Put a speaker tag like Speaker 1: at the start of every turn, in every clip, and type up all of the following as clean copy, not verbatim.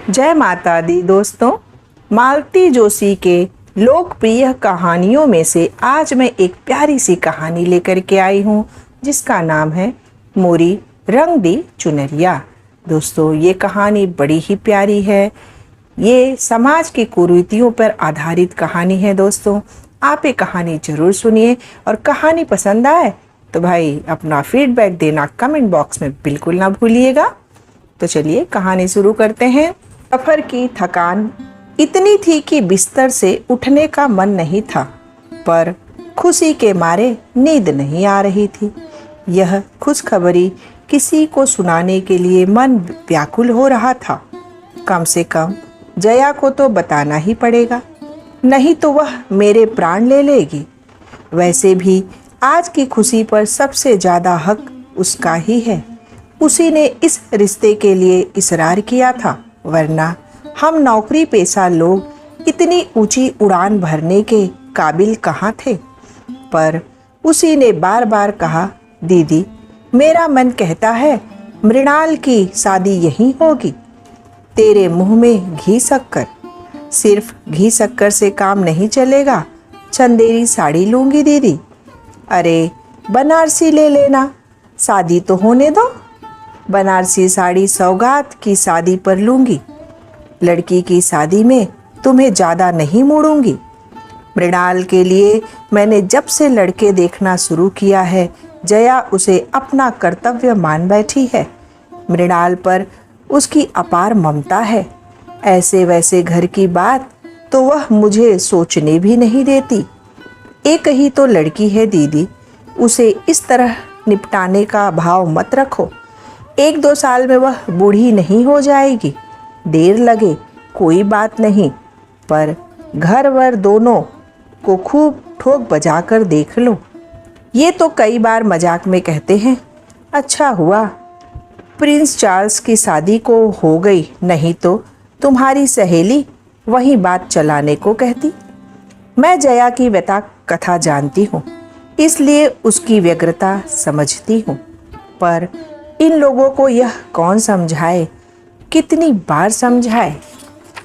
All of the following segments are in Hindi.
Speaker 1: जय माता दी दोस्तों। मालती जोशी के लोकप्रिय कहानियों में से आज मैं एक प्यारी सी कहानी लेकर के आई हूँ जिसका नाम है मोरी रंग दी चुनरिया। दोस्तों ये कहानी बड़ी ही प्यारी है। ये समाज की कुरीतियों पर आधारित कहानी है। दोस्तों आप ये कहानी जरूर सुनिए और कहानी पसंद आए तो भाई अपना फीडबैक देना कमेंट बॉक्स में बिल्कुल ना भूलिएगा। तो चलिए कहानी शुरू करते हैं। सफर की थकान इतनी थी कि बिस्तर से उठने का मन नहीं था, पर खुशी के मारे नींद नहीं आ रही थी। यह खुशखबरी किसी को सुनाने के लिए मन व्याकुल हो रहा था। कम से कम जया को तो बताना ही पड़ेगा, नहीं तो वह मेरे प्राण ले लेगी। वैसे भी आज की खुशी पर सबसे ज़्यादा हक उसका ही है। उसी ने इस रिश्ते के लिए इकरार किया था, वरना हम नौकरी पेशा लोग इतनी ऊंची उड़ान भरने के काबिल कहाँ थे। पर उसी ने बार बार कहा, दीदी मेरा मन कहता है मृणाल की शादी यहीं होगी। तेरे मुंह में घी शक्कर। सिर्फ घी शक्कर से काम नहीं चलेगा, चंदेरी साड़ी लूँगी दीदी। अरे बनारसी ले लेना, शादी तो होने दो। बनारसी साड़ी सौगात की शादी पर लूँगी, लड़की की शादी में तुम्हें ज़्यादा नहीं मोड़ूंगी। मृणाल के लिए मैंने जब से लड़के देखना शुरू किया है, जया उसे अपना कर्तव्य मान बैठी है। मृणाल पर उसकी अपार ममता है। ऐसे वैसे घर की बात तो वह मुझे सोचने भी नहीं देती। एक ही तो लड़की है दीदी, उसे इस तरह निपटाने का भाव मत रखो। 1-2 साल में वह बूढ़ी नहीं हो जाएगी। देर लगे कोई बात नहीं, पर घर वर दोनों को खूब ठोक बजा कर देख लो। ये तो कई बार मजाक में कहते हैं। अच्छा हुआ प्रिंस चार्ल्स की शादी को हो गई, नहीं तो तुम्हारी सहेली वही बात चलाने को कहती। मैं जया की व्यथा कथा जानती हूँ, इसलिए उसकी व्यग्रता समझती हूँ, पर इन लोगों को यह कौन समझाए, कितनी बार समझाए।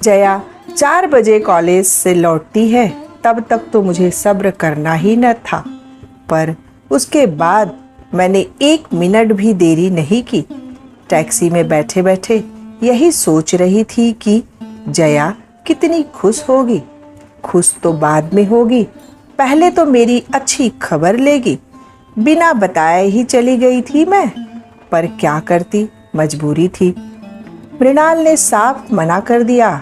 Speaker 1: जया 4 बजे कॉलेज से लौटती है, तब तक तो मुझे सब्र करना ही न था, पर उसके बाद मैंने 1 मिनट भी देरी नहीं की। टैक्सी में बैठे बैठे यही सोच रही थी कि जया कितनी खुश होगी। खुश तो बाद में होगी, पहले तो मेरी अच्छी खबर लेगी। बिना बताए ही चली गई थी मैं, पर क्या करती, मजबूरी थी। मृणाल ने साफ मना कर दिया।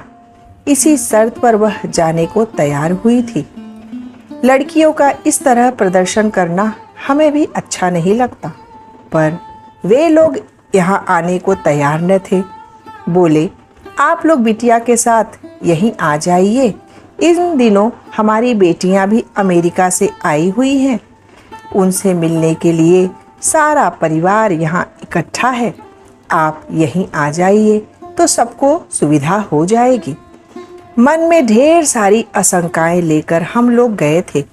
Speaker 1: इसी शर्त पर वह जाने को तैयार हुई थी। लड़कियों का इस तरह प्रदर्शन करना हमें भी अच्छा नहीं लगता, पर वे लोग यहाँ आने को तैयार न थे। बोले, आप लोग बिटिया के साथ यहीं आ जाइए। इन दिनों हमारी बेटियां भी अमेरिका से आई हुई हैं, उनसे मिलने के लिए सारा परिवार यहाँ इकट्ठा है। आप यहीं आ जाइए तो सबको सुविधा हो जाएगी। मन में ढेर सारी आशंकाएं लेकर हम लोग गए थे।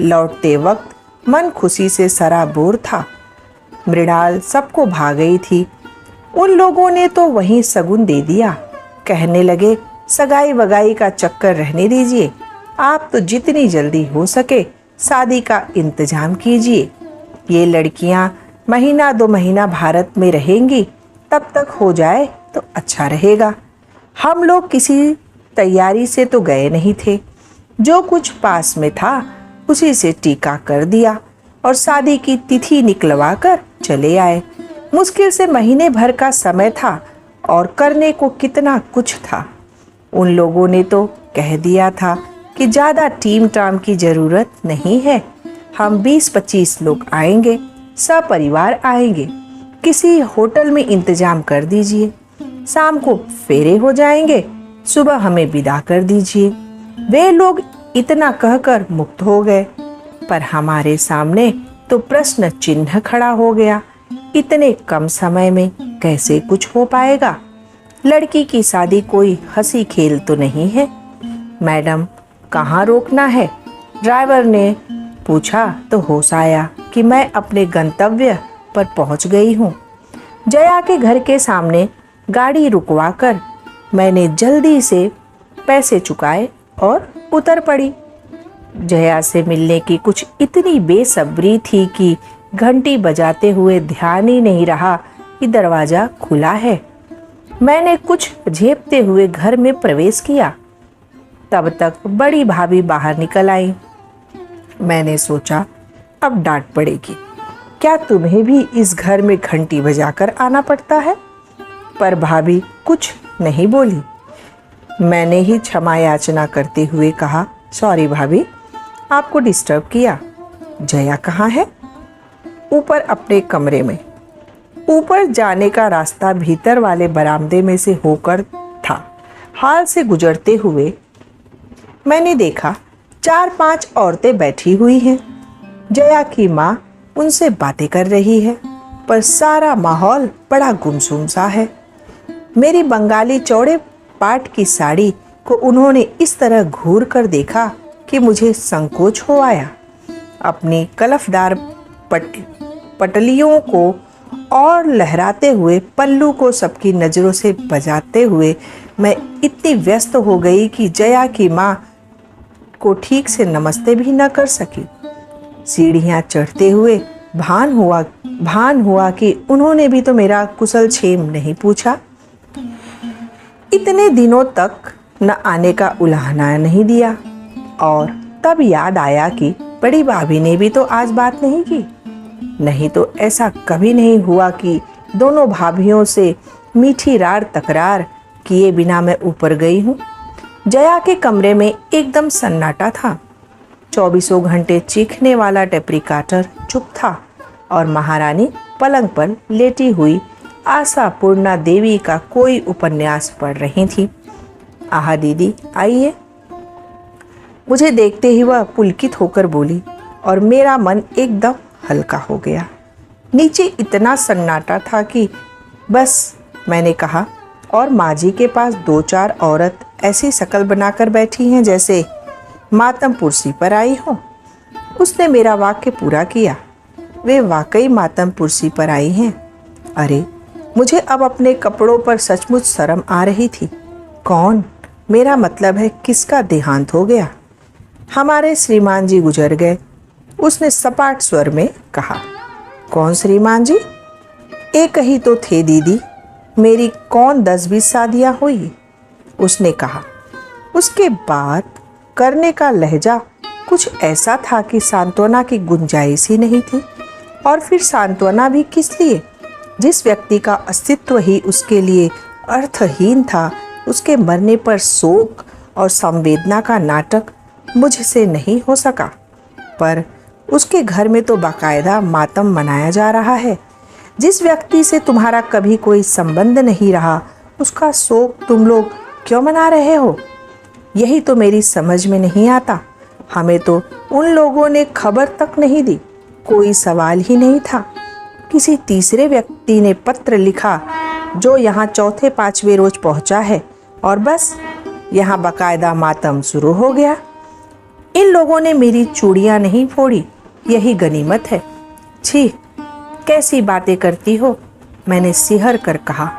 Speaker 1: लौटते वक्त मन खुशी से सराबोर था। मृणाल सबको भा गई थी। उन लोगों ने तो वहीं शगुन दे दिया। कहने लगे, सगाई वगाई का चक्कर रहने दीजिए, आप तो जितनी जल्दी हो सके शादी का इंतजाम कीजिए। ये लड़कियां 1-2 महीना भारत में रहेंगी, तब तक हो जाए तो अच्छा रहेगा। हम लोग किसी तैयारी से तो गए नहीं थे, जो कुछ पास में था उसी से टीका कर दिया और शादी की तिथि निकलवा कर चले आए। मुश्किल से महीने भर का समय था और करने को कितना कुछ था। उन लोगों ने तो कह दिया था कि ज़्यादा टीम टाम की ज़रूरत नहीं है, हम 20-25 लोग आएंगे, सपरिवार आएंगे। किसी होटल में इंतजाम कर दीजिए, शाम को फेरे हो जाएंगे, सुबह हमें विदा कर दीजिए। वे लोग इतना कहकर मुक्त हो गए, पर हमारे सामने तो प्रश्न चिन्ह खड़ा हो गया। इतने कम समय में कैसे कुछ हो पाएगा? लड़की की शादी कोई हंसी खेल तो नहीं है। मैडम कहाँ रोकना है? ड्राइवर ने पूछा तो होश आया कि मैं अपने गंतव्य पर पहुंच गई हूँ। जया के घर के सामने गाड़ी रुकवाकर मैंने जल्दी से पैसे चुकाए और उतर पड़ी। जया से मिलने की कुछ इतनी बेसब्री थी कि घंटी बजाते हुए ध्यान ही नहीं रहा कि दरवाजा खुला है। मैंने कुछ झेपते हुए घर में प्रवेश किया। तब तक बड़ी भाभी बाहर निकल आई। मैंने सोचा अब डांट पड़ेगी, क्या तुम्हें भी इस घर में घंटी बजाकर आना पड़ता है? पर भाभी कुछ नहीं बोली। मैंने ही क्षमा याचना करते हुए कहा, सॉरी भाभी, आपको डिस्टर्ब किया। जया कहाँ है? ऊपर अपने कमरे में। ऊपर जाने का रास्ता भीतर वाले बरामदे में से होकर था। हाल से गुजरते हुए मैंने देखा 4-5 औरतें बैठी हुई हैं। जया की माँ उनसे बातें कर रही है, पर सारा माहौल बड़ा गुमसुम सा है। मेरी बंगाली चौड़े पाट की साड़ी को उन्होंने इस तरह घूर कर देखा कि मुझे संकोच हो आया। अपनी कलफदार पटलियों को और लहराते हुए पल्लू को सबकी नज़रों से बजाते हुए मैं इतनी व्यस्त हो गई कि जया की माँ को ठीक से नमस्ते भी न कर सकी। सीढ़ियाँ चढ़ते हुए भान हुआ कि उन्होंने भी तो मेरा कुशल क्षेम नहीं पूछा। इतने दिनों तक न आने का उलाहना नहीं दिया। और तब याद आया कि बड़ी भाभी ने भी तो आज बात नहीं की। नहीं तो ऐसा कभी नहीं हुआ कि दोनों भाभियों से मीठी रार तकरार किए बिना मैं ऊपर गई हूँ। जया के कमरे में एकदम सन्नाटा था। 24 घंटे चीखने वाला टेप्रिकाटर चुप था और महारानी पलंग पर लेटी हुई आशापूर्णा देवी का कोई उपन्यास पढ़ रही थी। आहा दीदी आइए। मुझे देखते ही वह पुलकित होकर बोली और मेरा मन एकदम हल्का हो गया। नीचे इतना सन्नाटा था कि बस मैंने कहा, और माँ जी के पास 2-4 औरत ऐसी शक्ल बनाकर बैठी हैं जैसे मातम पुरसी पर आई हो। उसने मेरा वाक्य पूरा किया। वे वाकई मातम पुरसी पर आई हैं। अरे मुझे अब अपने कपड़ों पर सचमुच शर्म आ रही थी। कौन? मेरा मतलब है किसका देहांत हो गया? हमारे श्रीमान जी गुजर गए, उसने सपाट स्वर में कहा। कौन श्रीमान जी? एक ही तो थे दीदी, मेरी कौन 10-20 शादियाँ हुई, उसने कहा। उसके बाद करने का लहजा कुछ ऐसा था कि सांत्वना की गुंजाइश ही नहीं थी। और फिर सांत्वना भी किस लिए, जिस व्यक्ति का अस्तित्व ही उसके लिए अर्थहीन था। उसके मरने पर शोक और संवेदना का नाटक मुझसे नहीं हो सका, पर उसके घर में तो बाकायदा मातम मनाया जा रहा है। जिस व्यक्ति से तुम्हारा कभी कोई संबंध नहीं रहा, उसका शोक तुम लोग क्यों मना रहे हो? यही तो मेरी समझ में नहीं आता। हमें तो उन लोगों ने खबर तक नहीं दी, कोई सवाल ही नहीं था। किसी तीसरे व्यक्ति ने पत्र लिखा जो यहाँ 4-5वें रोज पहुँचा है, और बस यहाँ बाकायदा मातम शुरू हो गया। इन लोगों ने मेरी चूड़ियाँ नहीं फोड़ी, यही गनीमत है। छी, कैसी बातें करती हो, मैंने सिहर कर कहा।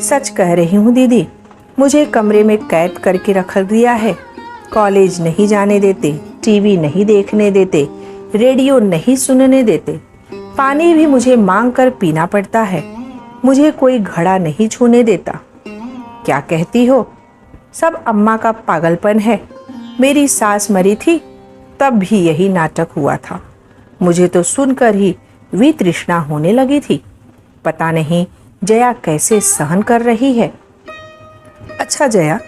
Speaker 1: सच कह रही हूँ दीदी, मुझे कमरे में कैद करके रख दिया है। कॉलेज नहीं जाने देते, टीवी नहीं देखने देते, रेडियो नहीं सुनने देते, पानी भी मुझे मांग कर पीना पड़ता है। मुझे कोई घड़ा नहीं छूने देता। क्या कहती हो? सब अम्मा का पागलपन है। मेरी सास मरी थी तब भी यही नाटक हुआ था। मुझे तो सुनकर ही वितृष्णा होने लगी थी। पता नहीं जया कैसे सहन कर रही है। अच्छा जया,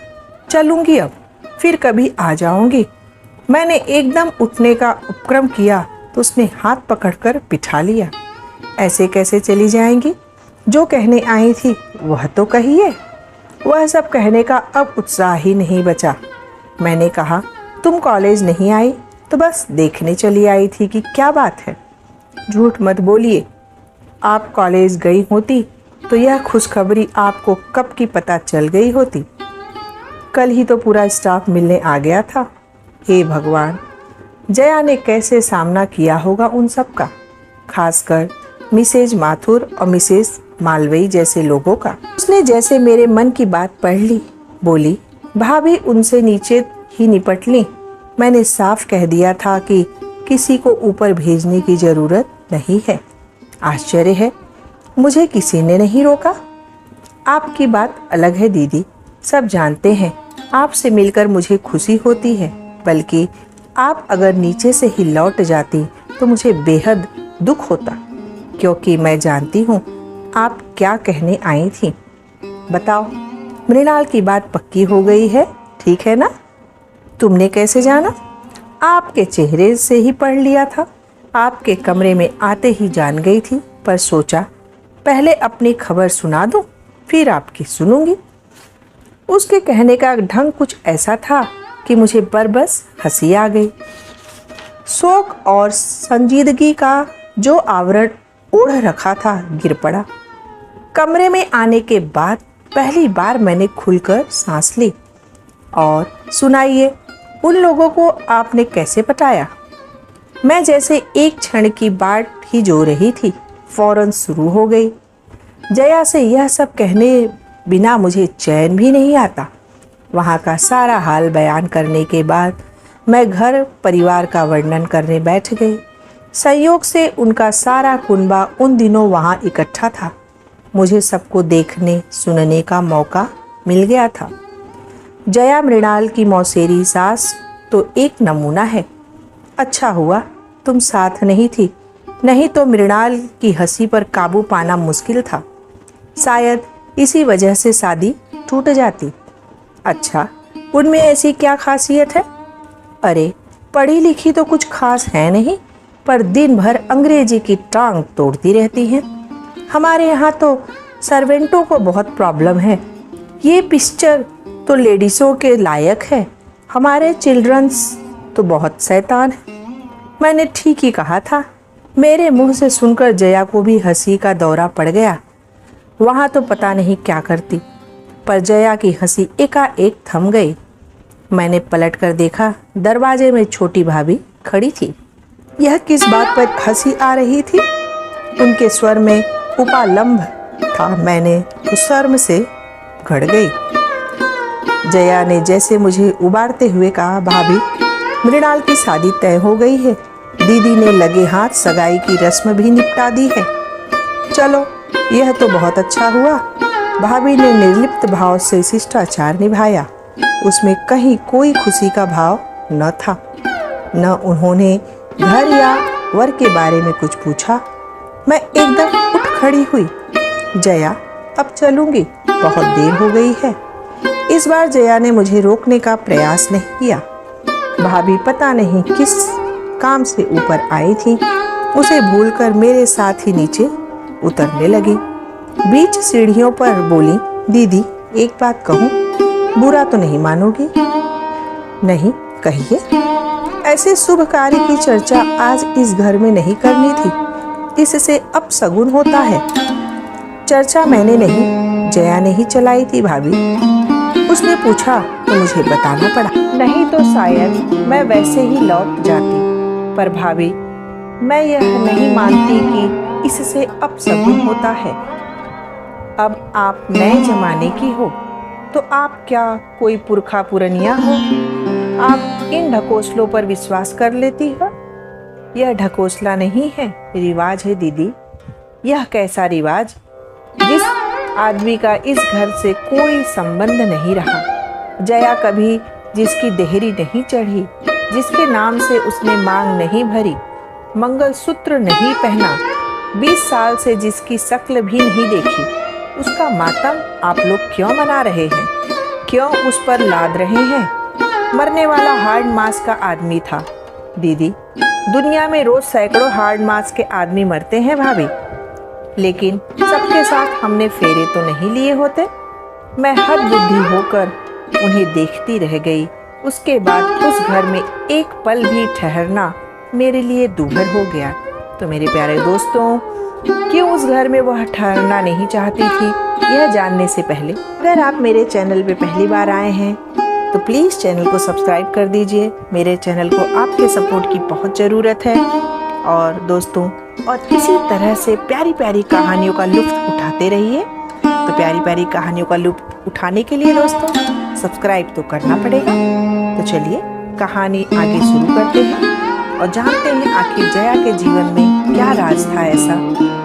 Speaker 1: चलूंगी अब, फिर कभी आ जाऊंगी। मैंने एकदम उठने का उपक्रम किया तो उसने हाथ पकड़कर बिठा लिया। ऐसे कैसे चली जाएंगी? जो कहने आई थी वह तो कहिए। वह सब कहने का अब उत्साह ही नहीं बचा। मैंने कहा, तुम कॉलेज नहीं आई तो बस देखने चली आई थी कि क्या बात है। झूठ मत बोलिए। आप कॉलेज गई होती तो यह खुशखबरी आपको कब की पता चल गई होती। कल ही तो पूरा स्टाफ मिलने आ गया था। हे भगवान, जया ने कैसे सामना किया होगा उन सब का, खासकर मिसेज माथुर और मिसेज मालवई जैसे लोगों का। उसने जैसे मेरे मन की बात पढ़ ली, बोली, भाभी उनसे नीचे ही निपट ली। मैंने साफ कह दिया था कि किसी को ऊपर भेजने की जरूरत नहीं है। आश्चर्य है, मुझे किसी ने नहीं रोका। आपकी बात अलग है दीदी, सब जानते हैं। आपसे मिलकर मुझे खुशी होती है, बल्कि आप अगर नीचे से ही लौट जाती तो मुझे बेहद दुख होता, क्योंकि मैं जानती हूँ आप क्या कहने आई थी। बताओ, मृणाल की बात पक्की हो गई है, ठीक है ना? तुमने कैसे जाना? आपके चेहरे से ही पढ़ लिया था। आपके कमरे में आते ही जान गई थी, पर सोचा पहले अपनी खबर सुना दूं, फिर आपकी सुनूंगी। उसके कहने का ढंग कुछ ऐसा था कि मुझे बरबस हंसी आ गई। शोक और संजीदगी का जो आवरण ओढ़ रखा था गिर पड़ा। कमरे में आने के बाद पहली बार मैंने खुलकर सांस ली। और सुनाइए, उन लोगों को आपने कैसे पटाया? मैं जैसे एक क्षण की बाट ही जो रही थी, फौरन शुरू हो गई। जया से यह सब कहने बिना मुझे चैन भी नहीं आता। वहाँ का सारा हाल बयान करने के बाद मैं घर परिवार का वर्णन करने बैठ गई। संयोग से उनका सारा कुनबा उन दिनों वहाँ इकट्ठा था। मुझे सबको देखने सुनने का मौका मिल गया था। जया मृणाल की मौसेरी सास तो एक नमूना है। अच्छा हुआ तुम साथ नहीं थी, नहीं तो मृणाल की हंसी पर काबू पाना मुश्किल था। शायद इसी वजह से शादी टूट जाती। अच्छा, उनमें ऐसी क्या खासियत है? अरे, पढ़ी लिखी तो कुछ खास है नहीं, पर दिन भर अंग्रेजी की टांग तोड़ती रहती हैं। हमारे यहाँ तो सर्वेंटों को बहुत प्रॉब्लम है। ये पिक्चर तो लेडीज़ों के लायक है, हमारे चिल्ड्रंस तो बहुत शैतान है। मैंने ठीक ही कहा था। मेरे मुंह से सुनकर जया को भी हंसी का दौरा पड़ गया। वहाँ तो पता नहीं क्या करती, पर जया की हंसी एकाएक थम गई। मैंने पलट कर देखा, दरवाजे में छोटी भाभी खड़ी थी। यह किस बात पर हंसी आ रही थी? उनके स्वर में उपालंभ था। मैंने उस शर्म से घड़ गई। जया ने जैसे मुझे उबारते हुए कहा, भाभी मृणाल की शादी तय हो गई है। दीदी ने लगे हाथ सगाई की रस्म भी निपटा दी है। चलो, यह तो बहुत अच्छा हुआ। भाभी ने निर्लिप्त भाव से शिष्टाचार निभाया। उसमें कहीं कोई खुशी का भाव न था। न उन्होंने घर या वर के बारे में कुछ पूछा। मैं एकदम उठ खड़ी हुई। जया, अब चलूंगी, बहुत देर हो गई है। इस बार जया ने मुझे रोकने का प्रयास नहीं किया। भाभी पता नहीं किस काम से ऊपर आई थी, उसे भूलकर मेरे साथ ही नीचे उतरने लगी। बीच सीढ़ियों पर बोली, दीदी एक बात कहूँ, बुरा तो नहीं मानोगी? नहीं, कहिए। ऐसे शुभ कार्य की चर्चा आज इस घर में नहीं करनी थी, इससे अपशगुन होता है। चर्चा मैंने नहीं, जया ने ही चलाई थी भाभी। उसने पूछा तो मुझे बताना पड़ा, नहीं तो शायद मैं वैसे ही लौट जाती। पर भाभी, मैं यह नहीं मानती कि इससे अपशगुन होता है। अब आप नए जमाने की हो, तो आप क्या कोई पुरखा पुरनिया हो? आप इन ढकोसलों पर विश्वास कर लेती हो? यह ढकोसला नहीं है, रिवाज है दीदी। यह कैसा रिवाज, जिस आदमी का इस घर से कोई संबंध नहीं रहा, जया कभी जिसकी देहरी नहीं चढ़ी, जिसके नाम से उसने मांग नहीं भरी, मंगलसूत्र नहीं पहना, 20 साल से जिसकी शक्ल भी नहीं देखी, उसका मातम आप लोग क्यों मना रहे हैं? क्यों उस पर लाद रहे हैं? मरने वाला हार्ड मास का आदमी था दीदी। दुनिया में रोज सैकड़ों हार्ड मास के आदमी मरते हैं भाभी, लेकिन सबके साथ हमने फेरे तो नहीं लिए होते। मैं हद बुद्धि होकर उन्हें देखती रह गई। उसके बाद उस घर में एक पल भी ठहरना मेरे लिए दूभर हो गया। तो मेरे प्यारे दोस्तों, क्यों उस घर में वह ठहरना नहीं चाहती थी, यह जानने से पहले अगर आप मेरे चैनल पे पहली बार आए हैं तो प्लीज़ चैनल को सब्सक्राइब कर दीजिए। मेरे चैनल को आपके सपोर्ट की बहुत ज़रूरत है। और दोस्तों, और इसी तरह से प्यारी प्यारी कहानियों का लुत्फ़ उठा आते रहिए। तो प्यारी प्यारी कहानियों का लुत्फ उठाने के लिए दोस्तों सब्सक्राइब तो करना पड़ेगा। तो चलिए कहानी आगे शुरू करते हैं और जानते हैं आखिर जया के जीवन में क्या राज था ऐसा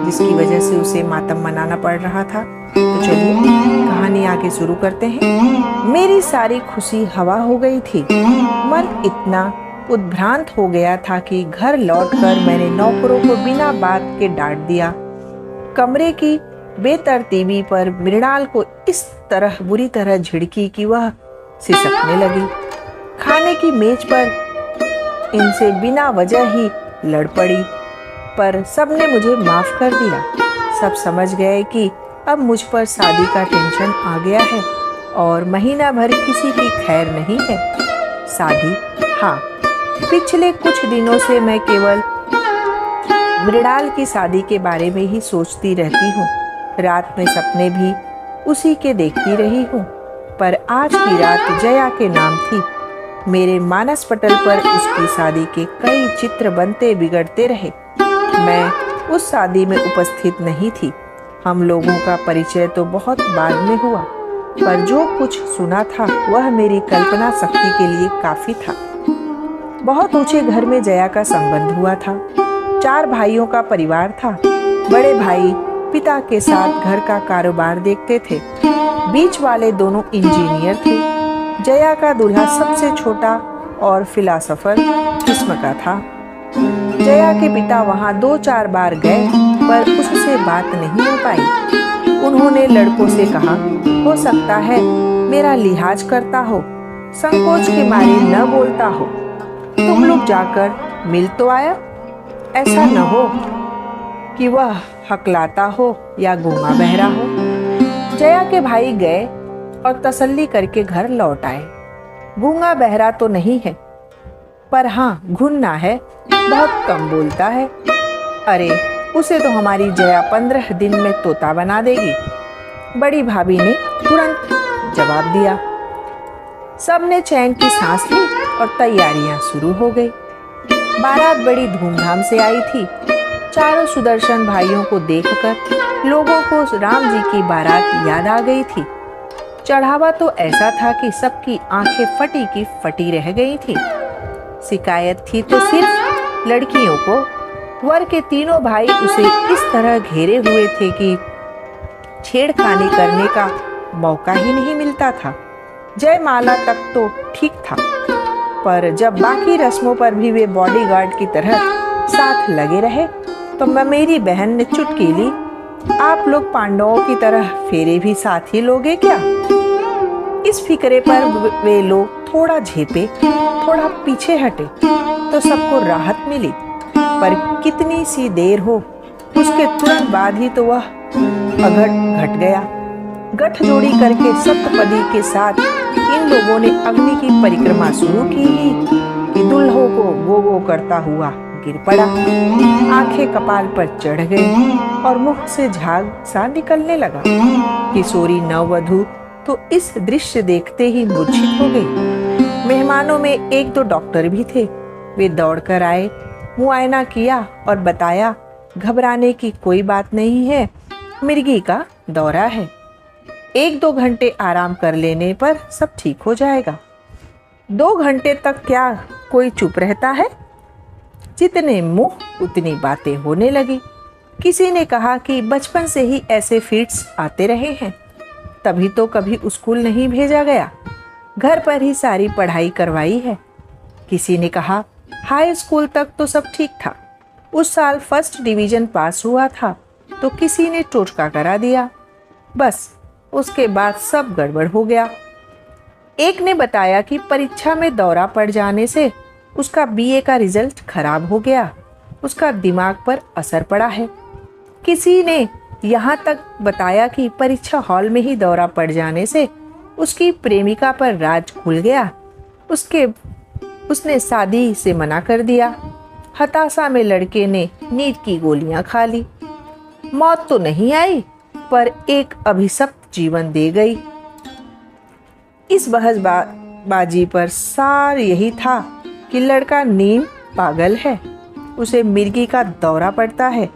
Speaker 1: जिसकी वजह से उसे मातम मनाना पड़ रहा था। तो चलिए कहानी आगे शुरू करते हैं। मेरी सारी खुशी हवा हो गई थी। मन इतना उद्भ्रांत हो गया था कि घर लौटकर मैंने नौकरों को बिना बात के डांट दिया। कमरे की बेतरतीबी पर मृणाल को इस तरह बुरी तरह झिड़की कि वह सिसकने लगी। खाने की मेज पर इनसे बिना वजह ही लड़ पड़ी, पर सबने मुझे माफ कर दिया। सब समझ गए कि अब मुझ पर शादी का टेंशन आ गया है और महीना भर किसी की खैर नहीं है। शादी, हाँ, पिछले कुछ दिनों से मैं केवल मृणाल की शादी के बारे में ही सोचती रहती हूँ। रात में सपने भी उसी के देखती रही हूँ, पर आज की रात जया के नाम थी। मेरे मानस पटल पर उसकी शादी के कई चित्र बनते बिगड़ते रहे। मैं उस शादी में उपस्थित नहीं थी। हम लोगों का परिचय तो बहुत बाद में हुआ, पर जो कुछ सुना था वह मेरी कल्पना शक्ति के लिए काफी था। बहुत ऊंचे घर में जया का संबंध हुआ था। 4 भाइयों का परिवार था। बड़े भाई पिता के साथ घर का कारोबार देखते थे। बीच वाले दोनों इंजीनियर थे। जया का दूल्हा सबसे छोटा और फिलासफर किस्म का था। जया के पिता वहां 2-4 बार गए, पर उससे बात नहीं हो पाई। उन्होंने लड़कों से कहा, हो सकता है मेरा लिहाज करता हो, संकोच के मारे न बोलता हो। तुम लोग जाकर मिल तो आया, ऐसा न हो कि वह हकलाता हो या गूंगा बहरा हो। जया के भाई गए और तसल्ली करके घर लौट आए। गूंगा बहरा तो नहीं है, पर हाँ घुन्ना है, बहुत कम बोलता है। अरे उसे तो हमारी जया 15 दिन में तोता बना देगी, बड़ी भाभी ने तुरंत जवाब दिया। सबने चैन की सांस ली और तैयारियां शुरू हो गई। बारात बड़ी धूमधाम से आई थी। चारों सुदर्शन भाइयों को देखकर लोगों को राम जी की बारात याद आ गई थी। चढ़ावा तो ऐसा था कि सबकी आंखें फटी की फटी रह गई थी। शिकायत थी तो सिर्फ लड़कियों को। वर के तीनों भाई उसे इस तरह घेरे हुए थे कि छेड़खानी करने का मौका ही नहीं मिलता था। जयमाला तक तो ठीक था, पर जब बाकी रस्मों पर भी वे बॉडीगार्ड की तरह साथ लगे रहे तो मेरी बहन ने चुटकी ली, आप लोग पांडवों की तरह फेरे भी साथ ही लोगे क्या? इस फिक्रे पर वे लोग थोड़ा झेपे, थोड़ा पीछे हटे तो सबको राहत मिली, पर कितनी सी देर हो, उसके तुरंत बाद ही तो वह अघट घट गया। गठजोड़ी करके सप्तपदी के साथ इन लोगों ने अग्नि की परिक्रमा शुरू की ही कि दुल्हों को गो गो करता हुआ गिर पड़ा। आंखें कपाल पर चढ़ गई और मुख से झाग सा निकलने लगा। किशोरी नववधू तो इस दृश्य देखते ही मूर्छित हो गई। मेहमानों में 1-2 डॉक्टर भी थे। वे दौड़कर आए, मुआयना किया और बताया, घबराने की कोई बात नहीं है, मिर्गी का दौरा है। 1-2 घंटे आराम कर लेने पर सब ठीक हो जाएगा। 2 घंटे तक क्या कोई चुप रहता है? जितने मुंह उतनी बातें होने लगी। किसी ने कहा कि बचपन से ही ऐसे फिट्स आते रहे हैं, तभी तो कभी स्कूल नहीं भेजा गया, घर पर ही सारी पढ़ाई करवाई है। किसी ने कहा हाई स्कूल तक तो सब ठीक था, उस साल फर्स्ट डिवीजन पास हुआ था तो किसी ने टोटका करा दिया, बस उसके बाद सब गड़बड़ हो गया। एक ने बताया कि परीक्षा में दौरा पड़ जाने से उसका बीए का रिजल्ट खराब हो गया, उसका दिमाग पर असर पड़ा है। किसी ने यहाँ तक बताया कि परीक्षा हॉल में ही दौरा पड़ जाने से उसकी प्रेमिका पर राज खुल गया, उसने शादी से मना कर दिया। हताशा में लड़के ने नींद की गोलियां खा ली। मौत तो नहीं आई, पर एक अभिशप्त जीवन दे गई। इस बहसबाजी पर सार यही था कि लड़का नीम पागल है, उसे मिर्गी का दौरा पड़ता है।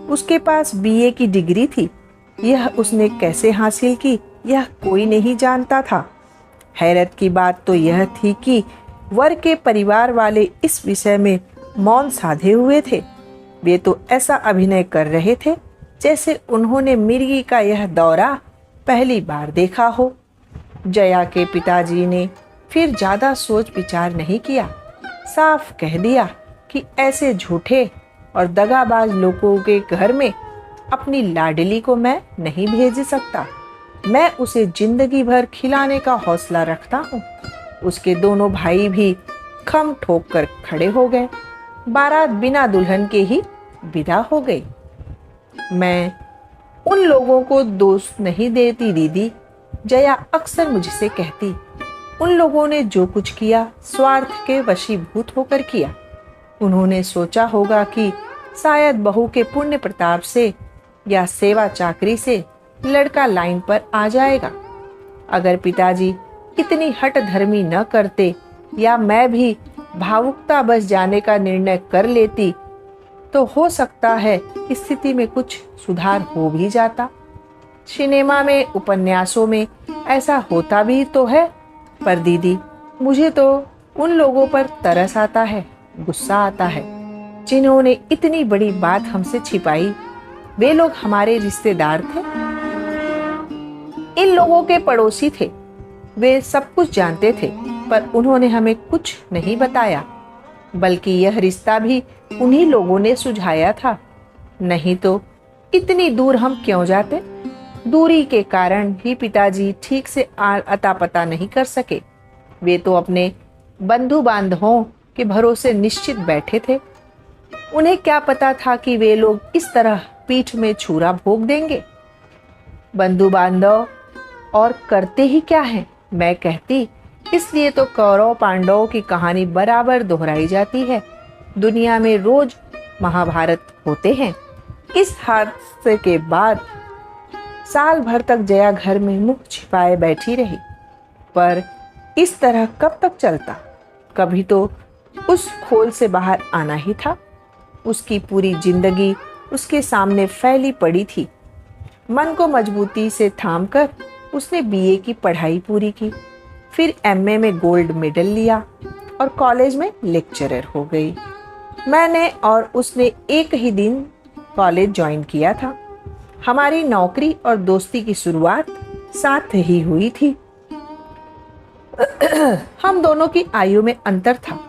Speaker 1: उसके पास बीए की डिग्री थी, यह उसने कैसे हासिल की, यह कोई नहीं जानता था। हैरत की बात तो यह थी कि वर के परिवार वाले इस विषय में मौन साधे हुए थे। वे तो ऐसा अभिनय कर रहे थे जैसे उन्होंने मिर्गी का यह दौरा पहली बार देखा हो। जया के पिताजी ने फिर ज्यादा सोच विचार नहीं किया, साफ कह दिया कि ऐसे झूठे और दगाबाज लोगों के घर में अपनी लाडली को मैं नहीं भेज सकता। मैं उसे जिंदगी भर खिलाने का हौसला रखता हूँ। उसके दोनों भाई भी खम ठोक कर खड़े हो गए। बारात बिना दुल्हन के ही विदा हो गई। मैं उन लोगों को दोष नहीं देती दीदी, जया अक्सर मुझसे कहती। उन लोगों ने जो कुछ किया स्वार्थ के वशीभूत होकर किया। उन्होंने सोचा होगा कि शायद बहू के पुण्य प्रताप से या सेवा चाकरी से लड़का लाइन पर आ जाएगा। अगर पिताजी इतनी हट धर्मी न करते या मैं भी भावुकता बस जाने का निर्णय कर लेती तो हो सकता है स्थिति में कुछ सुधार हो भी जाता। सिनेमा में, उपन्यासों में ऐसा होता भी तो है। पर दीदी, मुझे तो उन लोगों पर तरस आता है, गुस्सा आता है, जिन्होंने इतनी बड़ी बात हमसे छिपाई। वे लोग हमारे रिश्तेदार थे, इन लोगों के पड़ोसी थे। वे सब कुछ जानते थे, पर उन्होंने हमें कुछ नहीं बताया। बल्कि यह रिश्ता भी उन्हीं लोगों ने सुझाया था। नहीं तो इतनी दूर हम क्यों जाते। दूरी के कारण ही पिताजी ठीक से अता पता नहीं कर सके। वे तो अपने बंधु बांधवों के भरोसे निश्चित बैठे थे। उन्हें क्या पता था कि वे लोग इस तरह पीठ में छुरा भोग देंगे। बंधु बांधव और करते ही क्या है, मैं कहती। इसलिए तो कौरव पांडवों की कहानी बराबर दोहराई जाती है। दुनिया में रोज महाभारत होते हैं। इस हादसे के बाद साल भर तक जया घर में मुंह छिपाए बैठी रही। पर इस तरह कब तक चलता। कभी तो उस खोल से बाहर आना ही था। उसकी पूरी जिंदगी उसके सामने फैली पड़ी थी। मन को मजबूती से थामकर उसने बीए की पढ़ाई पूरी की, फिर एमए में गोल्ड मेडल लिया और कॉलेज में लेक्चरर हो गई। मैंने और उसने एक ही दिन कॉलेज ज्वाइन किया था। हमारी नौकरी और दोस्ती की शुरुआत साथ ही हुई थी। हम दोनों की आयु में अंतर था,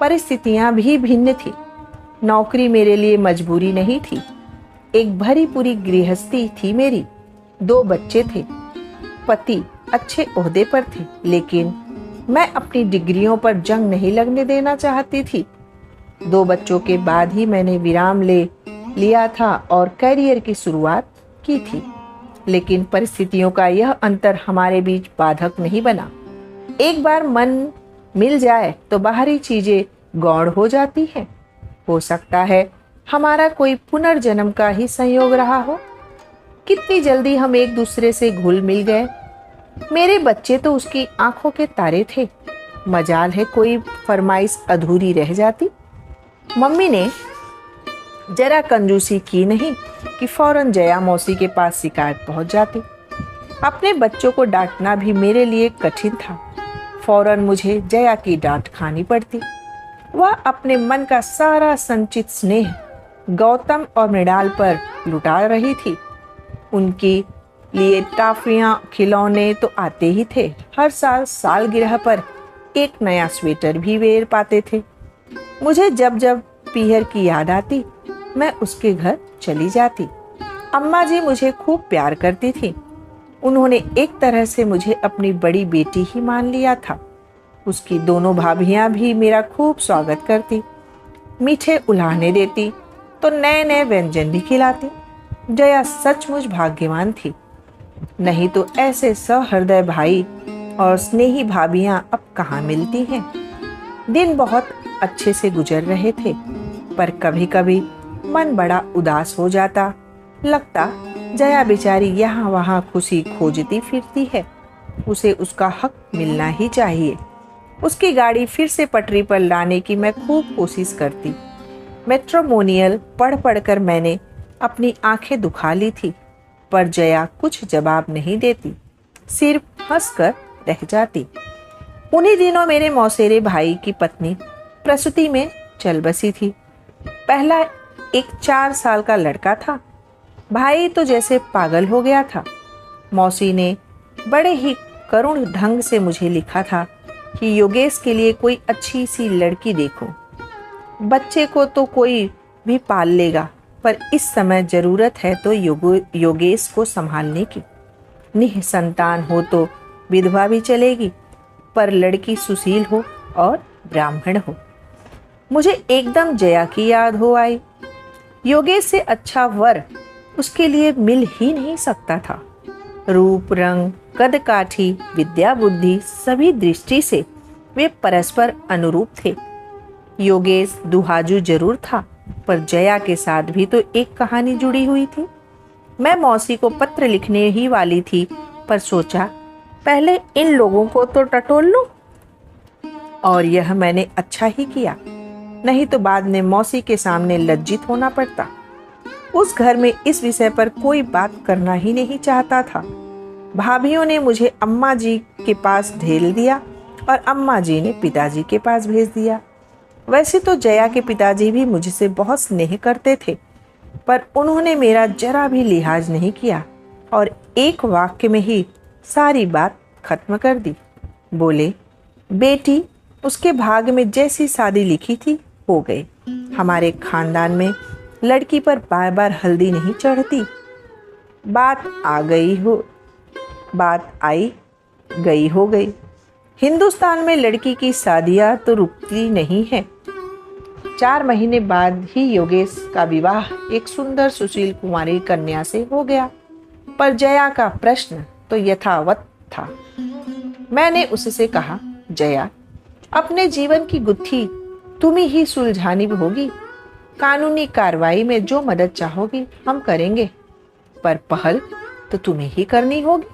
Speaker 1: परिस्थितियां भी भिन्न थी। नौकरी मेरे लिए मजबूरी नहीं थी। एक भरी पूरी गृहस्थी थी मेरी। 2 बच्चे थे। पति अच्छे ओहदे पर थे, लेकिन मैं अपनी डिग्रियों पर जंग नहीं लगने देना चाहती थी। 2 बच्चों के बाद ही मैंने विराम ले लिया था और करियर की शुरुआत की थी। लेकिन परिस्थितियों का यह अंतर हमारे बीच बाधक नहीं बना। एक बार मन मिल जाए तो बाहरी चीजें गौण हो जाती हैं। हो सकता है हमारा कोई पुनर्जन्म का ही संयोग रहा हो। कितनी जल्दी हम एक दूसरे से घुल मिल गए। मेरे बच्चे तो उसकी आंखों के तारे थे। मजाल है कोई फरमाइश अधूरी रह जाती। मम्मी ने जरा कंजूसी की नहीं कि फौरन जया मौसी के पास शिकायत पहुंच जाती। अपने बच्चों को डांटना भी मेरे लिए कठिन था। फौरन मुझे जया की डांट खानी पड़ती। वह अपने मन का सारा संचित स्नेह गौतम और मृणाल पर लुटा रही थी। उनकी लिए टाफियां, खिलौने तो आते ही थे। हर साल सालगिरह पर एक नया स्वेटर भी वेर पाते थे। मुझे जब जब पीहर की याद आती, मैं उसके घर चली जाती। अम्मा जी मुझे खूब प्यार करती थी। उन्होंने एक तरह से मुझे अपनी बड़ी बेटी ही मान लिया था। उसकी दोनों भाभियां भी मेरा खूब स्वागत करती, मीठे उलाहने देती तो नए नए व्यंजन भी खिलाती। जया सचमुच भाग्यवान थी। नहीं तो ऐसे सहृदय भाई और स्नेही भाभियां अब कहाँ मिलती हैं। दिन बहुत अच्छे से गुजर रहे थे, पर कभी कभी मन बड़ा उदास हो जाता। लगता जया बेचारी यहाँ वहाँ खुशी खोजती फिरती है। उसे उसका हक मिलना ही चाहिए। उसकी गाड़ी फिर से पटरी पर लाने की मैं खूब कोशिश करती। मैट्रिमोनियल पढ़ पढ़कर मैंने अपनी आंखें दुखा ली थी। पर जया कुछ जवाब नहीं देती, सिर्फ हंसकर रह जाती। उन्हीं दिनों मेरे मौसेरे भाई की पत्नी प्रसूति में चल बसी थी। पहला एक 4 साल का लड़का था। भाई तो जैसे पागल हो गया था। मौसी ने बड़े ही करुण ढंग से मुझे लिखा था कि योगेश के लिए कोई अच्छी सी लड़की देखो। बच्चे को तो कोई भी पाल लेगा, पर इस समय जरूरत है तो योगेश को संभालने की। निसंतान हो तो विधवा भी चलेगी, पर लड़की सुशील हो और ब्राह्मण हो। मुझे एकदम जया की याद हो आई। योगेश से अच्छा वर उसके लिए मिल ही नहीं सकता था। रूप, रंग, कद काठी, विद्या, बुद्धि सभी दृष्टि से वे परस्पर अनुरूप थे। योगेश दुहाजू जरूर था, पर जया के साथ भी तो एक कहानी जुड़ी हुई थी। मैं मौसी को पत्र लिखने ही वाली थी, पर सोचा पहले इन लोगों को तो टटोल लूं। और यह मैंने अच्छा ही किया, नहीं तो बाद में मौसी के सामने लज्जित होना पड़ता। उस घर में इस विषय पर कोई बात करना ही नहीं चाहता था। भाभीियों ने मुझे अम्मा जी के पास ढेल दिया और अम्मा जी ने पिताजी के पास भेज दिया। वैसे तो जया के पिताजी भी मुझसे बहुत स्नेह करते थे, पर उन्होंने मेरा जरा भी लिहाज नहीं किया और एक वाक्य में ही सारी बात खत्म कर दी। बोले, बेटी उसके भाग में जैसी शादी लिखी थी हो गई। हमारे खानदान में लड़की पर बार बार हल्दी नहीं चढ़ती। बात आई गई हो गई। हिंदुस्तान में लड़की की शादियां तो रुकती नहीं है। 4 महीने बाद ही योगेश का विवाह एक सुंदर सुशील कुमारी कन्या से हो गया, पर जया का प्रश्न तो यथावत था। मैंने उससे कहा, जया, अपने जीवन की गुत्थी तुम्ही ही सुलझानी होगी। कानूनी कार्रवाई में जो मदद चाहोगी हम करेंगे, पर पहल तो तुम्हें ही करनी होगी।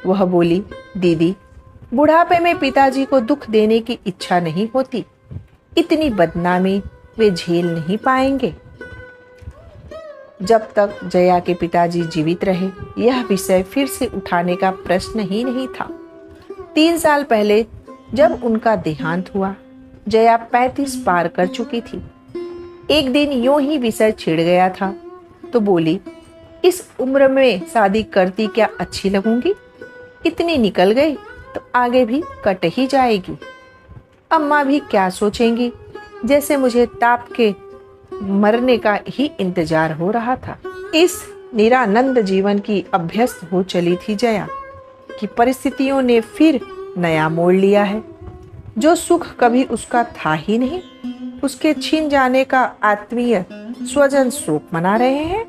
Speaker 1: वह बोली, दीदी, बुढ़ापे में पिताजी को दुख देने की इच्छा नहीं होती। इतनी बदनामी वे झेल नहीं पाएंगे। जब तक जया के पिताजी जीवित रहे यह विषय फिर से उठाने का प्रश्न ही नहीं था। 3 साल पहले जब उनका देहांत हुआ, जया 35 पार कर चुकी थी। एक दिन यूं ही विषय छिड़ गया था तो बोली, इस उम्र में शादी करती क्या अच्छी लगूंगी? इतनी निकल गई तो आगे भी कट ही जाएगी। अम्मा भी क्या सोचेंगी? जैसे मुझे ताप के मरने का ही इंतजार हो रहा था। इस निरानंद जीवन की अभ्यस्त हो चली थी जया कि परिस्थितियों ने फिर नया मोड़ लिया है। जो सुख कभी उसका था ही नहीं, उसके छिन जाने का आत्मीय स्वजन शोक मना रहे हैं।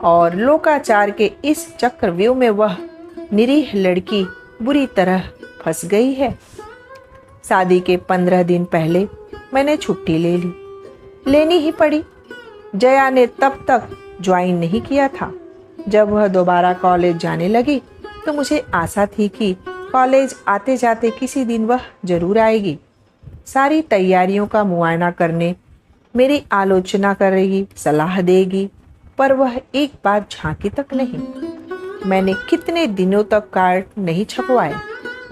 Speaker 1: और लोकाचार के इस चक्रव्यूह में वह निरीह लड़की बुरी तरह फंस गई है। शादी के 15 दिन पहले मैंने छुट्टी लेनी ही पड़ी। जया ने तब तक ज्वाइन नहीं किया था। जब वह दोबारा कॉलेज जाने लगी तो मुझे आशा थी कि कॉलेज आते जाते किसी दिन वह जरूर आएगी। सारी तैयारियों का मुआयना करने, मेरी आलोचना करेगी, सलाह देगी, पर वह एक बार झांकी तक नहीं। मैंने कितने दिनों तक कार्ड नहीं छपवाए।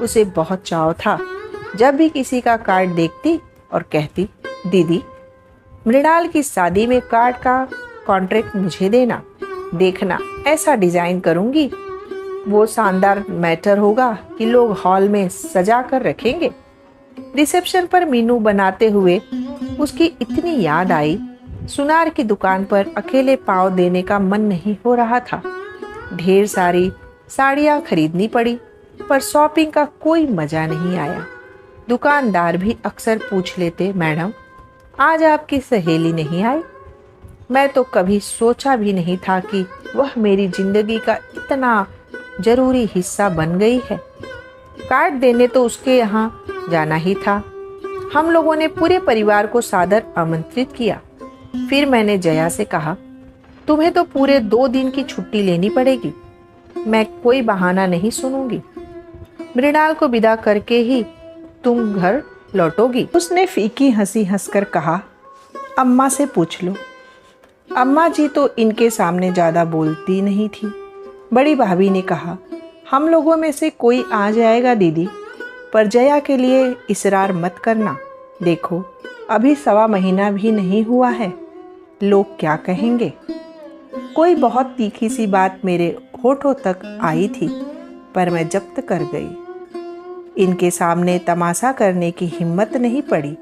Speaker 1: उसे बहुत चाव था। जब भी किसी का कार्ड देखती और कहती, दीदी, मृणाल की शादी में कार्ड का कॉन्ट्रैक्ट मुझे देना, देखना ऐसा डिजाइन करूंगी, वो शानदार मैटर होगा कि लोग हॉल में सजा कर रखेंगे। रिसेप्शन पर मीनू बनाते हुए उसकी इतनी याद आई। सुनार की दुकान पर अकेले पाँव देने का मन नहीं हो रहा था। ढेर सारी साड़ियाँ खरीदनी पड़ी, पर शॉपिंग का कोई मजा नहीं आया। दुकानदार भी अक्सर पूछ लेते, मैडम आज आपकी सहेली नहीं आई? मैं तो कभी सोचा भी नहीं था कि वह मेरी जिंदगी का इतना जरूरी हिस्सा बन गई है। कार्ड देने तो उसके यहाँ जाना ही था। हम लोगों ने पूरे परिवार को सादर आमंत्रित किया। फिर मैंने जया से कहा, तुम्हें तो पूरे 2 दिन की छुट्टी लेनी पड़ेगी। मैं कोई बहाना नहीं सुनूंगी। मृणाल को विदा करके ही तुम घर लौटोगी। उसने फीकी हंसी हंसकर कहा, अम्मा से पूछ लो। अम्मा जी तो इनके सामने ज़्यादा बोलती नहीं थी। बड़ी भाभी ने कहा, हम लोगों में से कोई आ जाएगा दीदी, पर जया के लिए इसरार मत करना। देखो अभी 1.25 महीना भी नहीं हुआ है, लोग क्या कहेंगे। कोई बहुत तीखी सी बात मेरे होठों तक आई थी, पर मैं जब्त कर गई। इनके सामने तमाशा करने की हिम्मत नहीं पड़ी,